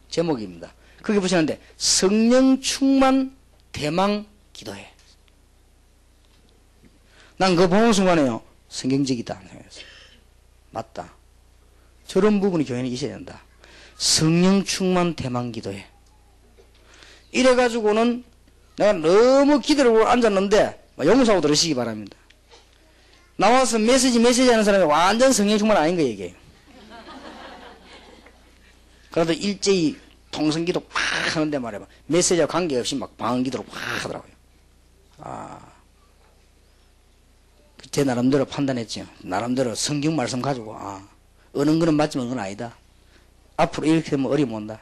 제목입니다. 거기 보시는데 성령 충만 대망 기도해. 난 그거 보는 순간에요, 성경적이다 생각했어요. 맞다. 저런 부분이 교회는 있어야 된다. 성령 충만 대망 기도해. 이래가지고는 내가 너무 기도를 하고 앉았는데 용서하고 들으시기 바랍니다. 나와서 메시지 하는 사람이 완전 성령 충만 아닌 거 얘기해요. 그래도 일제히 통성기도 팍 하는데 말이야, 메시지와 관계없이 막 방언기도를 팍 하더라고요. 제 나름대로 판단했죠. 나름대로 성경 말씀 가지고 어느 거는 맞지만 그건 아니다. 앞으로 이렇게 되면 어려움 온다.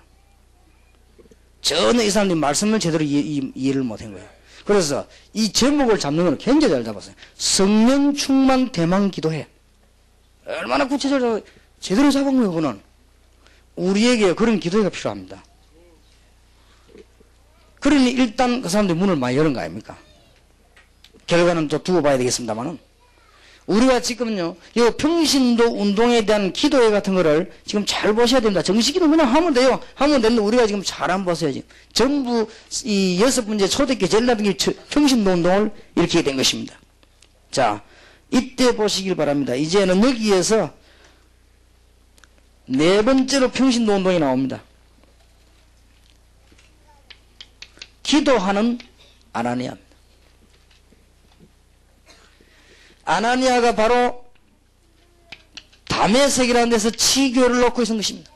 전혀 이 사람들이 말씀을 제대로 이해를 못한 거예요. 그래서 이 제목을 잡는 건 굉장히 잘 잡았어요. 성령 충만 대망 기도해. 얼마나 구체적으로 제대로 잡은 거예요. 그거는 우리에게 그런 기도가 필요합니다. 그러니 일단 그 사람들이 문을 많이 여는 거 아닙니까? 결과는 또 두고 봐야 되겠습니다만은, 우리가 지금요, 이 평신도 운동에 대한 기도회 같은 거를 지금 잘 보셔야 됩니다. 정식기도 그냥 하면 돼요. 하면 되는데 우리가 지금 잘 안 보세요. 지금 전부 이 6번째 초대교회 제일 낮은 게 평신도 운동을 일으키게 된 것입니다. 자, 이때 보시길 바랍니다. 이제는 여기에서 4번째로 평신도 운동이 나옵니다. 기도하는 아나니아입니다. 아나니아가 바로 다메섹이라는 데서 치교를 놓고 있는 것입니다.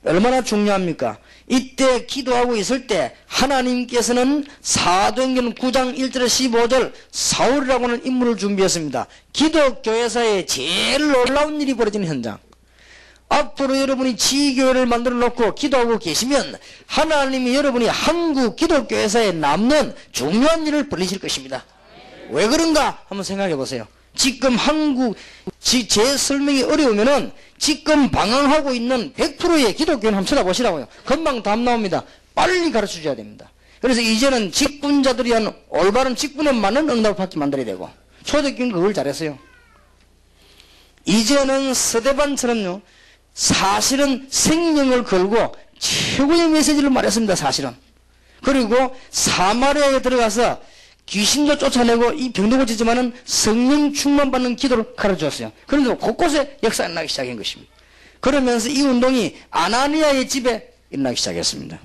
얼마나 중요합니까? 이때 기도하고 있을 때 하나님께서는 사도행전 9장 1절에 15절 사울이라고 하는 인물을 준비했습니다. 기독교회사에 제일 놀라운 일이 벌어지는 현장. 앞으로 여러분이 지교회를 만들어 놓고 기도하고 계시면 하나님이 여러분이 한국 기독교회사에 남는 중요한 일을 벌리실 것입니다. 왜 그런가 한번 생각해 보세요. 지금 한국 제 설명이 어려우면은 지금 방황하고 있는 100%의 기독교는 한번 찾아보시라고요. 금방 답 나옵니다. 빨리 가르쳐 줘야 됩니다. 그래서 이제는 직분자들이 한 올바른 직분에 맞는 응답을 받게 만들어야 되고, 초대교회는 그걸 잘했어요. 이제는 스데반처럼요, 사실은 생명을 걸고 최고의 메시지를 말했습니다. 사실은. 그리고 사마리아에 들어가서 귀신도 쫓아내고 이 병도 고치지만은 성령 충만 받는 기도를 가르쳐줬어요. 그런데 곳곳에 역사가 일어나기 시작한 것입니다. 그러면서 이 운동이 아나니아의 집에 일어나기 시작했습니다.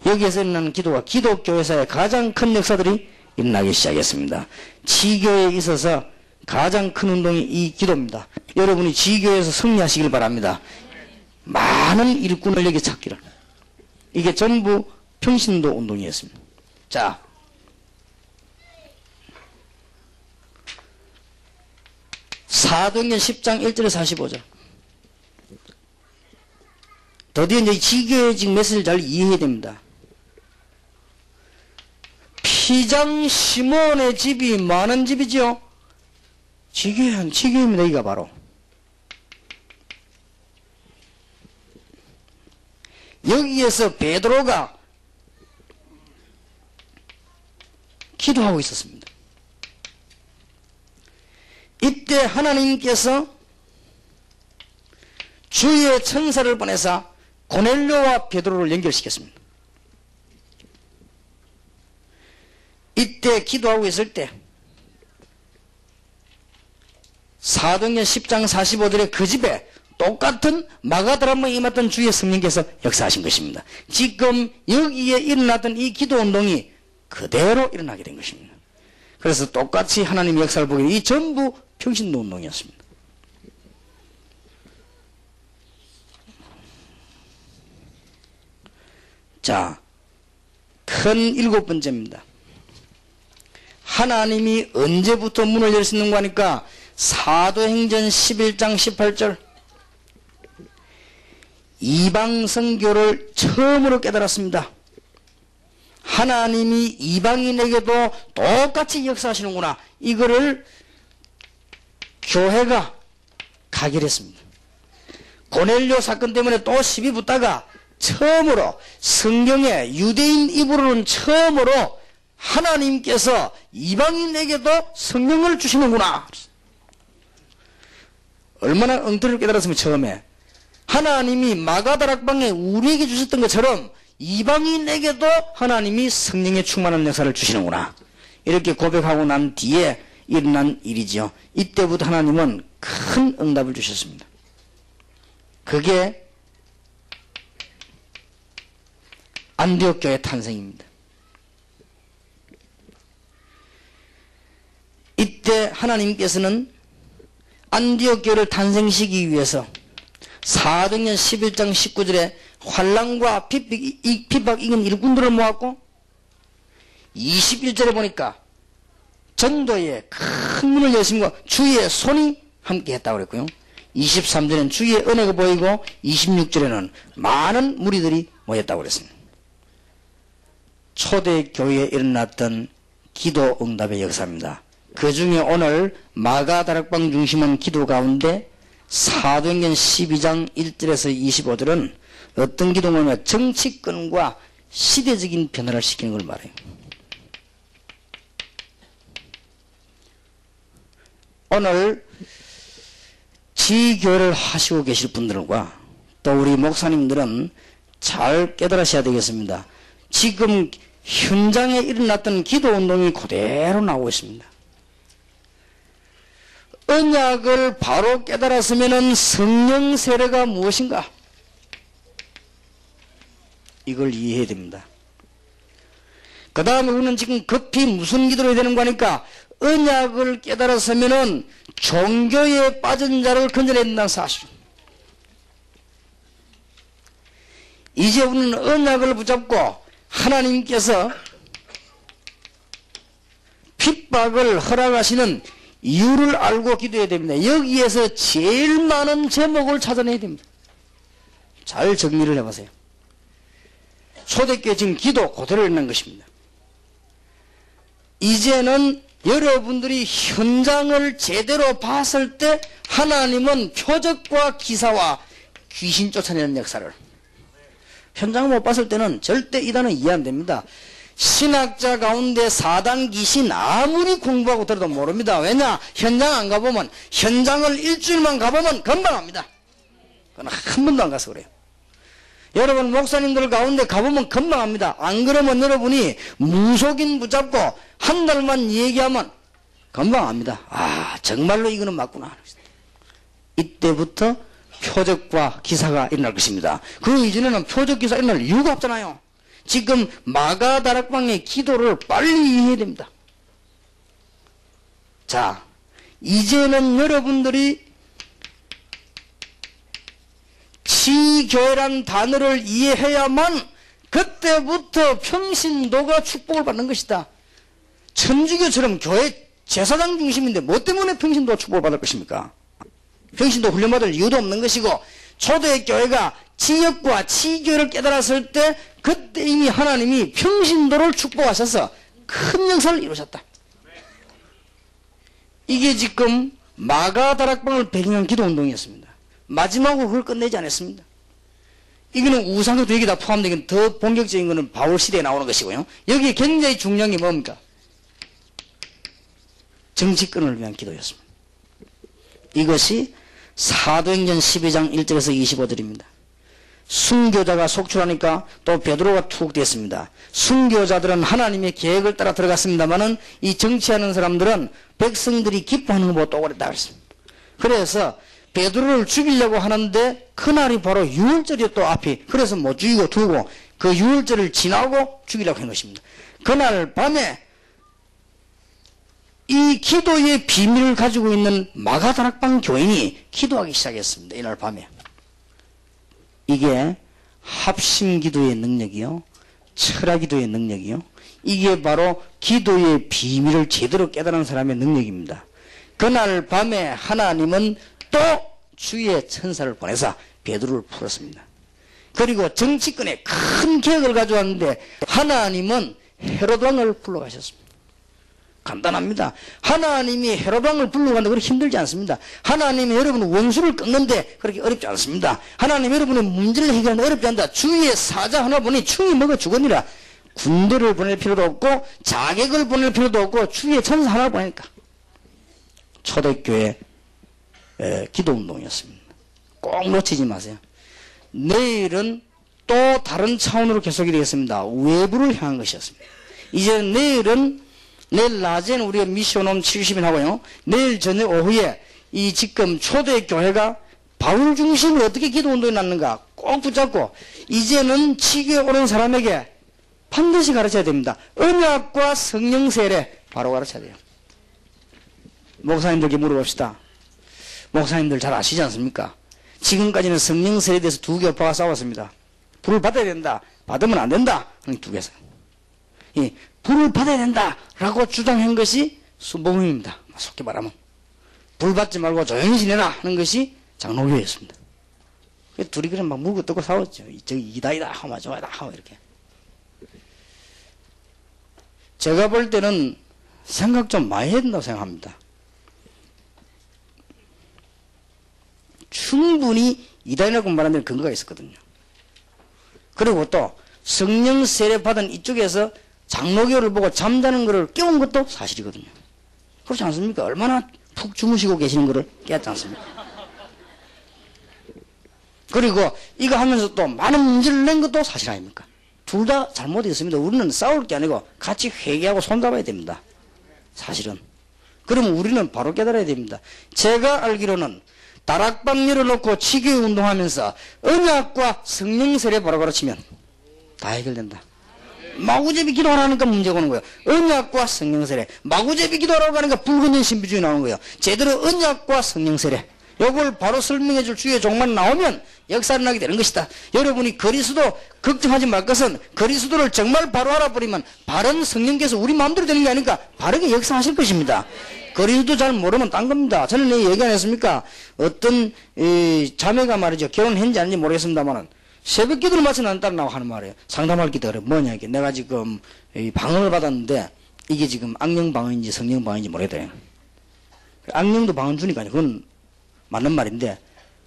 여기에서 일어나는 기도가 기독교회사의 가장 큰 역사들이 일어나기 시작했습니다. 지교에 있어서 가장 큰 운동이 이 기도입니다. 여러분이 지교에서 승리하시길 바랍니다. 많은 일꾼을 여기 찾기를. 이게 전부 평신도 운동이었습니다. 자, 사도행전 10장 1절에서 45절. 드디어 이제 지교의 지금 메시지를 잘 이해해야 됩니다. 피장 시몬의 집이 많은 집이죠. 지교입니다. 이가 바로. 여기에서 베드로가 기도하고 있었습니다. 이때 하나님께서 주의 천사를 보내사 고넬료와 베드로를 연결시켰습니다. 이때 기도하고 있을 때 사도행전 10장 45절에 그 집에 똑같은 마가다락방에 임했던 주의 성령께서 역사하신 것입니다. 지금 여기에 일어났던 이 기도운동이 그대로 일어나게 된 것입니다. 그래서 똑같이 하나님의 역사를 보게 이 전부 평신도 운동이었습니다. 자, 큰 7번째입니다. 하나님이 언제부터 문을 열 수 있는가 하니까 사도행전 11장 18절 이방 선교를 처음으로 깨달았습니다. 하나님이 이방인에게도 똑같이 역사하시는구나. 이거를 교회가 가결했습니다. 고넬료 사건 때문에 또 시비 붙다가 처음으로 성경에 유대인 입으로는 처음으로 하나님께서 이방인에게도 성령을 주시는구나. 얼마나 엉터리를 깨달았으면 처음에 하나님이 마가다락방에 우리에게 주셨던 것처럼 이방인에게도 하나님이 성령의 충만한 역사를 주시는구나. 이렇게 고백하고 난 뒤에 일어난 일이죠. 이때부터 하나님은 큰 응답을 주셨습니다. 그게 안디옥 교회 탄생입니다. 이때 하나님께서는 안디옥 교회를 탄생시키기 위해서 사도행전 11장 19절에 환난과 핍박 이긴 일꾼들을 모았고 21절에 보니까 전도에 큰 문을 여심과 주의 손이 함께 했다고 그랬고요. 23절에는 주의 은혜가 보이고 26절에는 많은 무리들이 모였다고 그랬습니다. 초대교회에 일어났던 기도 응답의 역사입니다. 그 중에 오늘 마가다락방 중심은 기도 가운데 사도행전 12장 1절에서 25절은 어떤 기도냐면 정치권과 시대적인 변화를 시키는 걸 말해요. 오늘 지교를 하시고 계실 분들과 또 우리 목사님들은 잘 깨달으셔야 되겠습니다. 지금 현장에 일어났던 기도운동이 그대로 나오고 있습니다. 언약을 바로 깨달았으면 성령 세례가 무엇인가? 이걸 이해해야 됩니다. 그 다음에 우리는 지금 급히 무슨 기도를 해야 되는 거니까 언약을 깨달았으면 종교에 빠진 자를 건져내야 된다는 사실. 이제 우리는 언약을 붙잡고 하나님께서 핍박을 허락하시는 이유를 알고 기도해야 됩니다. 여기에서 제일 많은 제목을 찾아내야 됩니다. 잘 정리를 해보세요. 초대교회 지금 기도 그대로 있는 것입니다. 이제는 여러분들이 현장을 제대로 봤을 때 하나님은 표적과 기사와 귀신 쫓아내는 역사를, 현장을 못 봤을 때는 절대 이 단어 이해 안 됩니다. 신학자 가운데 사단 귀신 아무리 공부하고 들어도 모릅니다. 왜냐? 현장 안 가보면, 현장을 일주일만 가보면 금방 합니다. 그건 한 번도 안 가서 그래요. 여러분 목사님들 가운데 가보면 금방 합니다. 안 그러면 여러분이 무속인 붙잡고 한 달만 얘기하면 금방 합니다. 아, 정말로 이거는 맞구나. 이때부터 표적과 기사가 일어날 것입니다. 그 이전에는 표적 기사 일어날 이유가 없잖아요. 지금 마가다락방의 기도를 빨리 이해해야 됩니다. 자, 이제는 여러분들이 지교회란 단어를 이해해야만 그때부터 평신도가 축복을 받는 것이다. 천주교처럼 교회 제사장 중심인데 뭐 때문에 평신도가 축복을 받을 것입니까? 평신도 훈련받을 이유도 없는 것이고, 초대교회가 지역과 지교를 깨달았을 때 그때 이미 하나님이 평신도를 축복하셔서 큰 역사를 이루셨다. 이게 지금 마가다락방을 배경한 기도운동이었습니다. 마지막으로 그걸 끝내지 않았습니다. 이거는 우상도 여기 다 포함되긴, 더 본격적인 거는 바울 시대에 나오는 것이고요. 여기 굉장히 중요한 게 뭡니까? 정치권을 위한 기도였습니다. 이것이 사도행전 12장 1절에서 25절입니다. 순교자가 속출하니까 또 베드로가 툭 됐습니다. 순교자들은 하나님의 계획을 따라 들어갔습니다만은 이 정치하는 사람들은 백성들이 기뻐하는 거 보고 또 그랬다 그랬습니다. 그래서 베드로를 죽이려고 하는데 그날이 바로 유월절이 또 앞이, 그래서 못 죽이고 두고 그 유월절을 지나고 죽이려고 한 것입니다. 그날 밤에 이 기도의 비밀을 가지고 있는 마가다락방 교인이 기도하기 시작했습니다. 이날 밤에. 이게 합심기도의 능력이요, 철학기도의 능력이요, 이게 바로 기도의 비밀을 제대로 깨달은 사람의 능력입니다. 그날 밤에 하나님은 또 주의 천사를 보내서 베드로를 풀었습니다. 그리고 정치권에 큰 계획을 가져왔는데 하나님은 헤롯 왕을 불러가셨습니다. 간단합니다. 하나님이 헤롯 왕을 불러간다 그렇게 힘들지 않습니다. 하나님이 여러분 원수를 끊는데 그렇게 어렵지 않습니다. 하나님 여러분의 문제를 해결하는데 어렵지 않다. 주위에 사자 하나 보니 충이 먹어 죽으니라. 군대를 보낼 필요도 없고 자객을 보낼 필요도 없고 주위에 천사 하나 보내니까. 초대교회 기도운동이었습니다. 꼭 놓치지 마세요. 내일은 또 다른 차원으로 계속이 되겠습니다. 외부를 향한 것이었습니다. 이제 내일 낮에는 우리가 미션홈 70인 하고요. 내일 저녁 오후에 이 지금 초대교회가 바울 중심으로 어떻게 기도운동이 났는가 꼭 붙잡고 이제는 지교에 오는 사람에게 반드시 가르쳐야 됩니다. 언약과 성령 세례 바로 가르쳐야 돼요. 목사님들께 물어봅시다. 목사님들 잘 아시지 않습니까? 지금까지는 성령 세례에 대해서 두 교파가 싸웠습니다. 불을 받아야 된다, 받으면 안 된다 하는 두 개에서. 불을 받아야 된다라고 주장한 것이 순복음입니다. 속히 말하면 불 받지 말고 조용히 지내라 하는 것이 장로교였습니다. 둘이 그냥 막 물고 뜯고 싸웠죠. 저기 이다이다 하면 저이다 하고 이렇게. 제가 볼 때는 생각 좀 많이 해야 된다고 생각합니다. 충분히 이다이라고 말하는 데는 근거가 있었거든요. 그리고 또 성령 세례 받은 이쪽에서 장로교를 보고 잠자는 것을 깨운 것도 사실이거든요. 그렇지 않습니까? 얼마나 푹 주무시고 계시는 것을 깨웠지 않습니까? 그리고 이거 하면서 또 많은 문제를 낸 것도 사실 아닙니까? 둘 다 잘못했습니다. 우리는 싸울 게 아니고 같이 회개하고 손잡아야 됩니다. 사실은. 그러면 우리는 바로 깨달아야 됩니다. 제가 알기로는 다락방 열어놓고 치교회 운동하면서 언약과 성령 세례 바로 가르치면 다 해결된다. 마구제비 기도하라니까 문제가 오는 거예요. 언약과 성령 세례. 마구제비 기도하라고 하니까 불건전 신비주의 나오는 거예요. 제대로 언약과 성령 세례. 이걸 바로 설명해 줄 주의 종만 나오면 역사를 나게 되는 것이다. 여러분이 그리스도 걱정하지 말 것은 그리스도를 정말 바로 알아버리면 바른 성령께서 우리 마음대로 되는 게 아니니까 바르게 역사하실 것입니다. 그리스도 잘 모르면 딴 겁니다. 저는 얘기 안 했습니까? 어떤 자매가 말이죠. 결혼했는지 아닌지 모르겠습니다만은 새벽 기도를 마치 나는 따라 나와 하는 말이에요. 상담할 기도 그래. 뭐냐 이게 내가 지금 방언을 받았는데 이게 지금 악령 방언인지 성령 방언인지 모르겠다. 악령도 방언 주니까 그건 맞는 말인데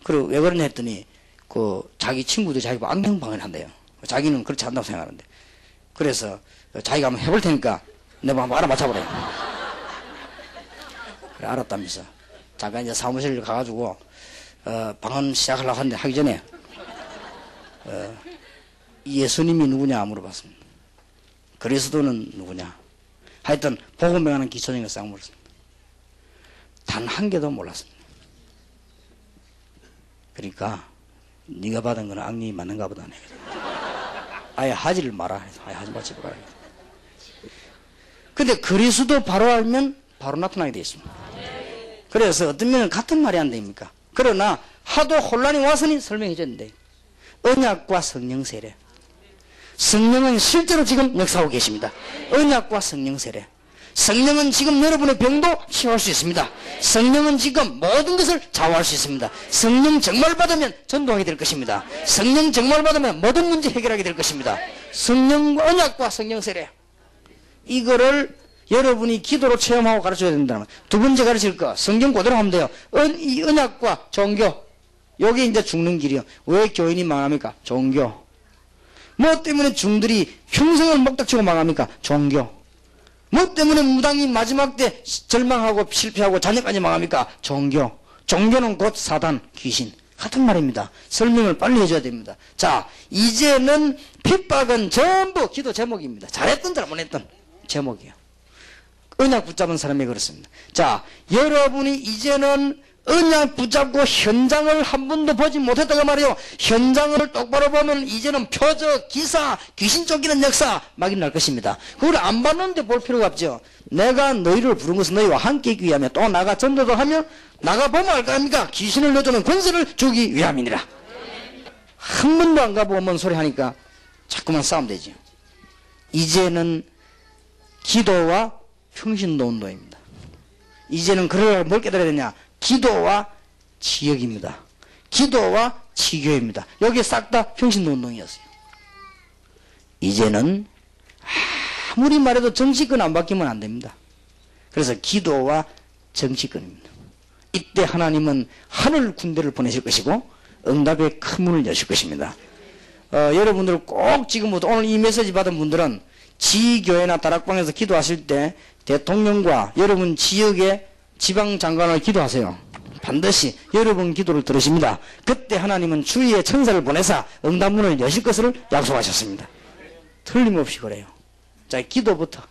그리고 왜 그러냐 했더니 그 자기 친구들이 자기가 악령 방언을 한대요. 자기는 그렇지 않다고 생각하는데 그래서 자기가 한번 해볼 테니까 내가 한번 알아맞혀보래요. 그래 알았다면서 잠깐 이제 사무실 가가지고 방언 시작하려고 하는데 하기 전에 예수님이 누구냐 물어봤습니다. 그리스도는 누구냐. 하여튼 복음에 관한 기초적인 걸 싹 물었습니다. 단 한 개도 몰랐습니다. 그러니까 네가 받은 건 악령이 맞는가 보다. 아예 하지를 마라. 아예 하지 말지 마라. 근데 그리스도 바로 알면 바로 나타나게 되어 있습니다. 그래서 어떤 면은 같은 말이 안 됩니까? 그러나 하도 혼란이 와서니 설명해 줬는데 언약과 성령 세례. 성령은 실제로 지금 역사하고 계십니다. 언약과 성령 세례. 성령은 지금 여러분의 병도 치유할 수 있습니다. 성령은 지금 모든 것을 좌우할 수 있습니다. 성령 정말 받으면 전도하게 될 것입니다. 성령 정말 받으면 모든 문제 해결하게 될 것입니다. 성령 언약과 성령 세례. 이거를 여러분이 기도로 체험하고 가르쳐야 된다면 두 번째 가르칠 거 성경 그대로 하면 돼요. 이 언약과 종교. 여기 이제 죽는 길이요. 왜 교인이 망합니까? 종교. 뭐 때문에 중들이 평생을 먹닥치고 망합니까? 종교. 뭐 때문에 무당이 마지막 때 절망하고 실패하고 자녀까지 망합니까? 종교. 종교는 곧 사단, 귀신. 같은 말입니다. 설명을 빨리 해줘야 됩니다. 자, 이제는 핍박은 전부 기도 제목입니다. 잘했든 잘못했든 제목이에요. 언약 붙잡은 사람이 그렇습니다. 자, 여러분이 이제는 언약 붙잡고 현장을 한 번도 보지 못했다고 말이요. 현장을 똑바로 보면 이제는 표적, 기사, 귀신 쫓기는 역사 막 일어날 것입니다. 그걸 안 봤는데 볼 필요가 없죠. 내가 너희를 부른 것은 너희와 함께 있기 위하며 또 나가 전도도 하며 나가 보면 알 거 아닙니까? 귀신을 내쫓는 권세를 주기 위함이니라. 한 번도 안 가보고 뭔 소리 하니까 자꾸만 싸우면 되죠. 이제는 기도와 평신도 운동입니다. 이제는 그걸 뭘 깨달아야 되냐? 기도와 지역입니다. 기도와 지교입니다. 여기 싹 다 평신도 운동이었어요. 이제는 아무리 말해도 정치권 안 바뀌면 안 됩니다. 그래서 기도와 정치권입니다. 이때 하나님은 하늘 군대를 보내실 것이고 응답의 큰 문을 여실 것입니다. 여러분들 꼭 지금부터 오늘 이 메시지 받은 분들은 지교회나 다락방에서 기도하실 때 대통령과 여러분 지역의 지방장관을 기도하세요. 반드시 여러분 기도를 들으십니다. 그때 하나님은 주위의 천사를 보내사 응답문을 여실 것을 약속하셨습니다. 틀림없이 그래요. 자, 기도부터.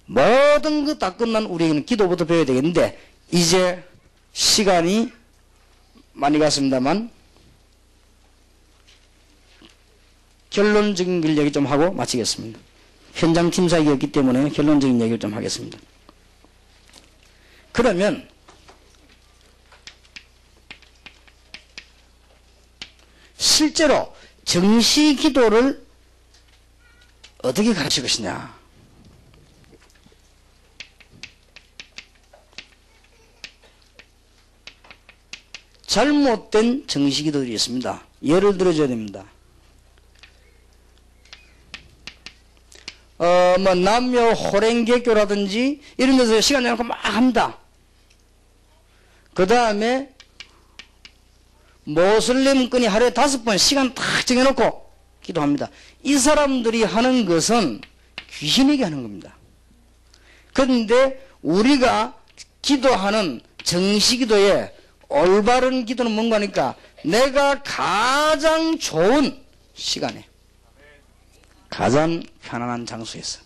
모든 것 다 끝난 우리에게는 기도부터 배워야 되겠는데 이제 시간이 많이 갔습니다만 결론적인 얘기 좀 하고 마치겠습니다. 현장 팀사이었기 때문에 결론적인 얘기를 좀 하겠습니다. 그러면 실제로 정시 기도를 어떻게 가르칠 것이냐? 잘못된 정시 기도들이 있습니다. 예를 들어줘야 됩니다. 남녀 호랭개교라든지 이런 데서 시간 내놓고 막 합니다. 그 다음에 모슬림권이 하루에 5번 시간 딱 정해놓고 기도합니다. 이 사람들이 하는 것은 귀신에게 하는 겁니다. 그런데 우리가 기도하는 정시기도에 올바른 기도는 뭔가 하니까 내가 가장 좋은 시간에 가장 편안한 장소에서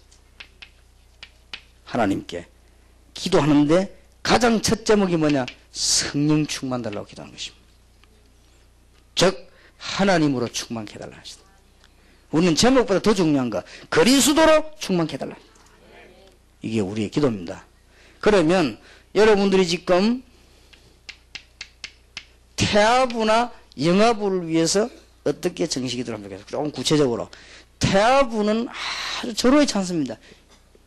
하나님께 기도하는데 가장 첫 제목이 뭐냐? 성령 충만 달라고 기도하는 것입니다. 즉 하나님으로 충만케 해달라 하시다. 우리는 제목보다 더 중요한 거 그리스도로 충만케 해달라. 이게 우리의 기도입니다. 그러면 여러분들이 지금 태아부나 영아부를 위해서 어떻게 정식기도를 합니까? 조금 구체적으로 태아부는 아주 절호의 찬스입니다.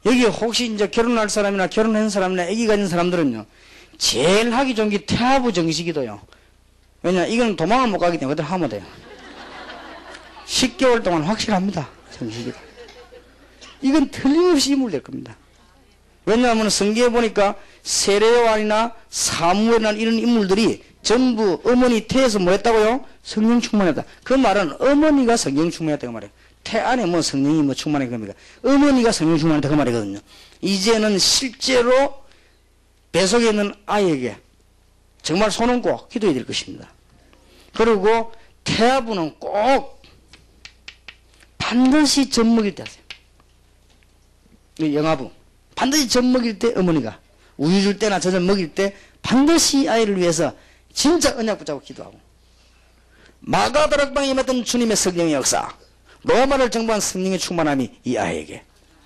여기 혹시 이제 결혼할 사람이나 결혼한 사람이나 아기 가진 사람들은요 제일 하기 좋은 게 태아부 정식기도요. 왜냐 이건 도망을 못 가기 때문에 그대로 하면 돼요. 10개월 동안 확실합니다. 정식기도. 이건 틀림없이 인물될 겁니다. 왜냐하면 성경에 보니까 세례요한이나 사무엘이나 이런 인물들이 전부 어머니 태에서 뭐 했다고요? 성령 충만했다. 그 말은 어머니가 성령 충만했다고 말해요. 태 안에 뭐 성령이 뭐 충만했다 겁니까? 어머니가 성령 충만했다 그 말이거든요. 이제는 실제로 뱃속에 있는 아이에게 정말 손 얹고 기도해야 될 것입니다. 그리고 태아부는 꼭 반드시 젖 먹일 때 하세요. 영아부 반드시 젖 먹일 때 어머니가 우유 줄 때나 젖을 먹일 때 반드시 아이를 위해서 진짜 언약 붙잡고 기도하고 마가다락방에 임했던 주님의 성령의 역사 로마를 정복한 성령의 충만함이 이 아이에게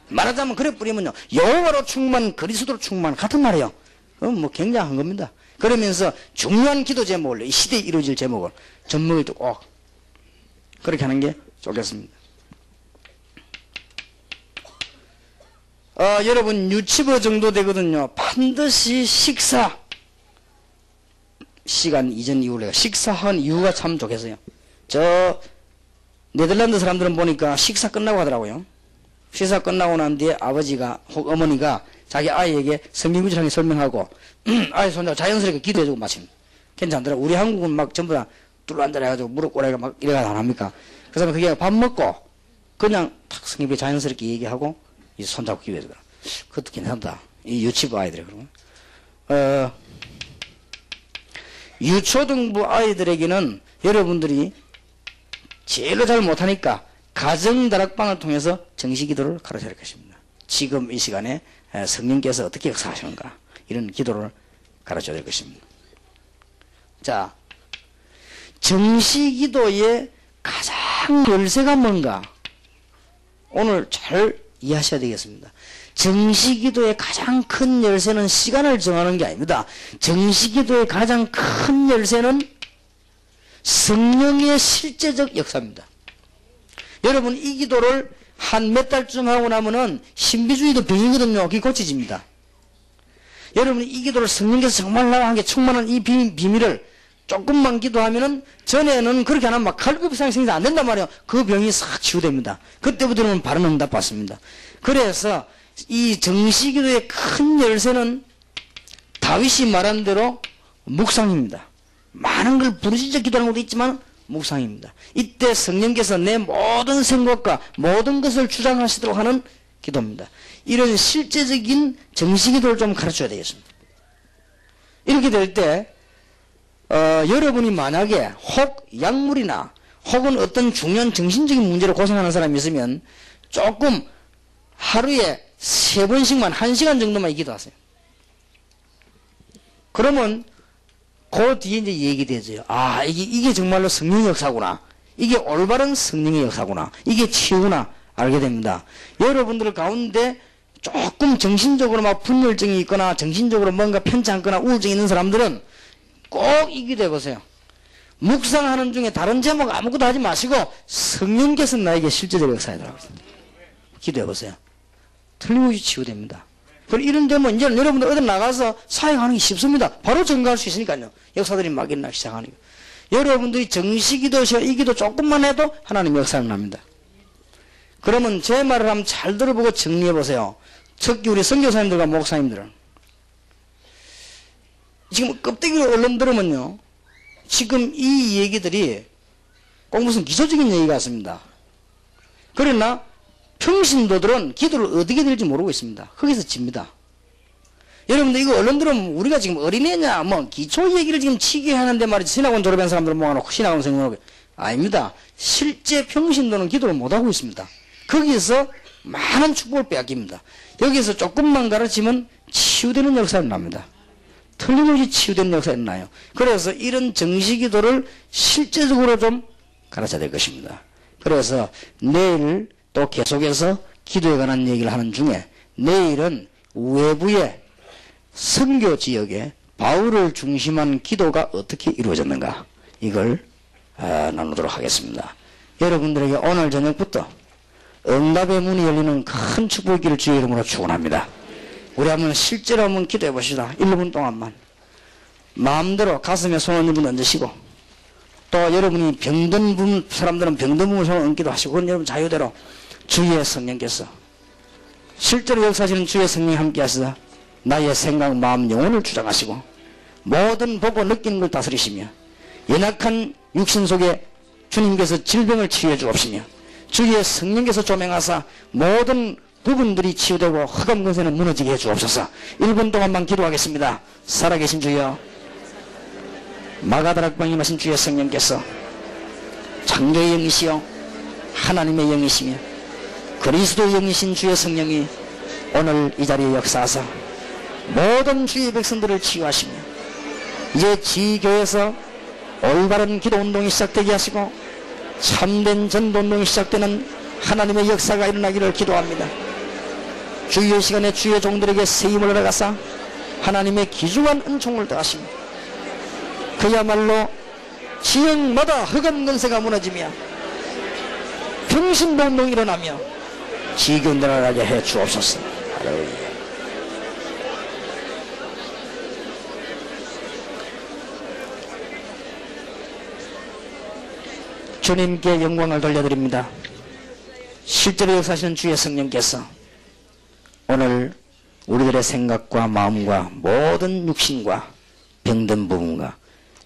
말하자면 그래 뿌리면요 여호와로 충만 그리스도로 충만 같은 말이에요. 뭐 굉장한 겁니다. 그러면서 중요한 기도 제목을 이 시대에 이루어질 제목을 젖먹일 때 꼭 그렇게 하는 게 좋겠습니다. 여러분 유치부 정도 되거든요. 반드시 식사 시간 이전 이후로 내가 식사한 이유가 참 좋겠어요. 저 네덜란드 사람들은 보니까 식사 끝나고 하더라고요. 식사 끝나고 난 뒤에 아버지가 혹 어머니가 자기 아이에게 성경구절하게 설명하고 아이 손자 자연스럽게 기도해주고 마칩니다. 괜찮더라고. 우리 한국은 막 전부 다 뚫어앉아가지고 무릎 꿇어가 막 이래가 안 합니까? 그 사람은 그게 밥 먹고 그냥 탁 성경에 자연스럽게 얘기하고 이제 손잡고 기도해주더라. 그것도 괜찮다. 이 유치부 아이들이 그러면 유초등부 아이들에게는 여러분들이 제일로 잘 못하니까 가정다락방을 통해서 정시기도를 가르쳐야 할 것입니다. 지금 이 시간에 성령께서 어떻게 역사하시는가 이런 기도를 가르쳐야 될 것입니다. 자, 정시기도의 가장 열쇠가 뭔가? 오늘 잘 이해하셔야 되겠습니다. 정시기도의 가장 큰 열쇠는 시간을 정하는 게 아닙니다. 정시기도의 가장 큰 열쇠는 성령의 실제적 역사입니다. 여러분, 이 기도를 한 몇 달쯤 하고 나면은 신비주의도 병이거든요. 그게 고쳐집니다. 여러분, 이 기도를 성령께서 정말 나와 함께 충만한 이 비밀을 조금만 기도하면은, 전에는 그렇게 안 하면 막 갈급상이 생겨서 안 된단 말이에요. 그 병이 싹 치유됩니다. 그때부터는 바른 응답 받습니다. 그래서 이 정시기도의 큰 열쇠는 다윗이 말한 대로 묵상입니다. 많은 걸 부르짖어 기도하는 것도 있지만 묵상입니다. 이때 성령께서 내 모든 생각과 모든 것을 주장하시도록 하는 기도입니다. 이런 실제적인 정시기도를 좀 가르쳐야 되겠습니다. 이렇게 될 때 여러분이 만약에 혹 약물이나 혹은 어떤 중요한 정신적인 문제로 고생하는 사람이 있으면 조금 하루에 3번씩만 1시간 정도만 기도하세요. 그러면 그 뒤에 이제 얘기되죠. 아, 이게 정말로 성령의 역사구나. 이게 올바른 성령의 역사구나. 이게 치유구나. 알게 됩니다. 여러분들 가운데 조금 정신적으로 막 분열증이 있거나 정신적으로 뭔가 편찮거나 우울증이 있는 사람들은 꼭 이 기도해 보세요. 묵상하는 중에 다른 제목 아무것도 하지 마시고 성령께서 나에게 실제적으로 역사하더라고요. 기도해 보세요. 틀림없이 치유됩니다. 그리고 이런 데면 이제는 여러분들 어디 나가서 사역하는 게 쉽습니다. 바로 증가할 수 있으니까요. 역사들이 막 일어나기 시작하니까. 여러분들이 정시기도, 이 기도 조금만 해도 하나님 역사를 납니다. 그러면 제 말을 한번 잘 들어보고 정리해 보세요. 특히 우리 선교사님들과 목사님들은 지금 껍데기로 얼른 들으면요, 지금 이 얘기들이 꼭 무슨 기초적인 얘기 같습니다. 그러나 평신도들은 기도를 어떻게 될지 모르고 있습니다. 거기서 집니다. 여러분들 이거 얼른 들으면 우리가 지금 어린애냐 뭐 기초 얘기를 지금 치게 하는데 말이지, 신학원 졸업한 사람들은 모아놓고 신학원 생각하고 아닙니다. 실제 평신도는 기도를 못하고 있습니다. 거기서 많은 축복을 빼앗깁니다. 여기서 조금만 가르치면 치유되는 역사가 납니다. 틀림없이 치유되는 역사가 나요. 그래서 이런 정시기도를 실제적으로 좀 가르쳐야 될 것입니다. 그래서 내일 또 계속해서 기도에 관한 얘기를 하는 중에 내일은 외부의 선교 지역에 바울을 중심한 기도가 어떻게 이루어졌는가, 이걸 나누도록 하겠습니다. 여러분들에게 오늘 저녁부터 응답의 문이 열리는 큰 축복이기를 주의 이름으로 축원합니다. 우리 한번 실제로 한번 기도해 봅시다. 1분 동안만 마음대로 가슴에 손을 한번 얹으시고, 또 여러분이 병든 사람들은 병든 분을 손을 얹기도 하시고, 그건 여러분 자유대로 주의 성령께서 실제로 역사하시는 주의 성령이 함께 하시다 나의 생각, 마음, 영혼을 주장하시고 모든 보고 느끼는 걸 다스리시며 연약한 육신 속에 주님께서 질병을 치유해 주옵시며 주의 성령께서 조명하사 모든 부분들이 치유되고 흑암 근세는 무너지게 해 주옵소서. 1분 동안만 기도하겠습니다. 살아계신 주여, 마가다락방에 임하신 주의 성령께서 창조의 영이시여 하나님의 영이시며 그리스도의 영이신 주의 성령이 오늘 이 자리에 역사하사 모든 주의 백성들을 치유하시며 이제 지교에서 올바른 기도운동이 시작되게 하시고 참된 전도운동이 시작되는 하나님의 역사가 일어나기를 기도합니다. 주의 시간에 주의 종들에게 세임을 얻어가사 하나님의 귀중한 은총을 더하시며 그야말로 지역마다 흑암 근세가 무너지며 평신도운동이 일어나며 지교 늘어나게 해 주옵소서. 할렐루야. 주님께 영광을 돌려드립니다. 실제로 역사하시는 주의 성령께서 오늘 우리들의 생각과 마음과 모든 육신과 병든 부분과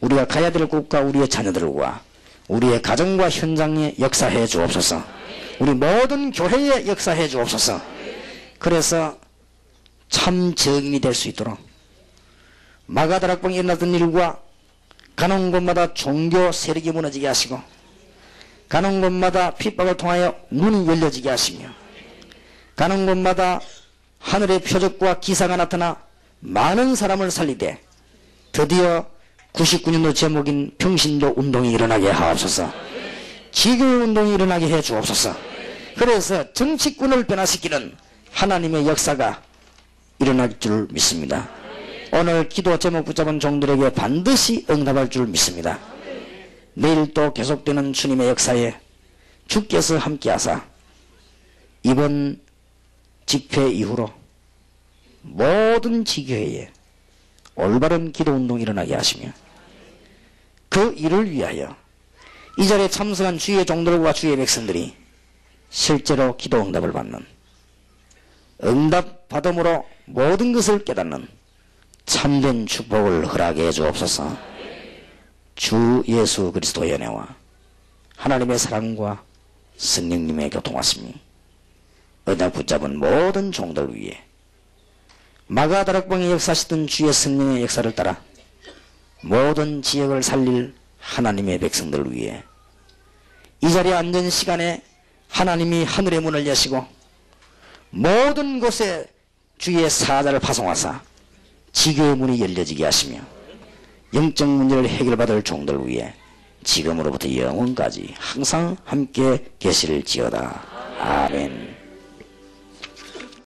우리가 가야 될 곳과 우리의 자녀들과 우리의 가정과 현장에 역사해 주옵소서. 우리 모든 교회에 역사해 주옵소서. 그래서 참 증인이 될 수 있도록 마가다락방에 일어났던 일과 가는 곳마다 종교 세력이 무너지게 하시고 가는 곳마다 핍박을 통하여 문이 열려지게 하시며 가는 곳마다 하늘의 표적과 기사가 나타나 많은 사람을 살리되 드디어 99년도 제목인 평신도 운동이 일어나게 하옵소서. 지교회 운동이 일어나게 해 주옵소서. 그래서 정치권을 변화시키는 하나님의 역사가 일어날 줄 믿습니다. 오늘 기도 제목 붙잡은 종들에게 반드시 응답할 줄 믿습니다. 내일 또 계속되는 주님의 역사에 주께서 함께하사 이번 집회 이후로 모든 지교회에 올바른 기도운동이 일어나게 하시며 그 일을 위하여 이 자리에 참석한 주의 종들과 주의 백성들이 실제로 기도 응답을 받는, 응답 받음으로 모든 것을 깨닫는 참된 축복을 허락해 주옵소서. 주 예수 그리스도의 은혜와 하나님의 사랑과 성령님의 교통하심이 언약 붙잡은 모든 종들 위에 마가다락방에 역사하시던 주의 성령의 역사를 따라 모든 지역을 살릴 하나님의 백성들을 위해 이 자리에 앉은 시간에 하나님이 하늘의 문을 여시고 모든 곳에 주의 사자를 파송하사 지교의 문이 열려지게 하시며 영적 문제를 해결받을 종들 위해 지금으로부터 영원까지 항상 함께 계실지어다. 아멘.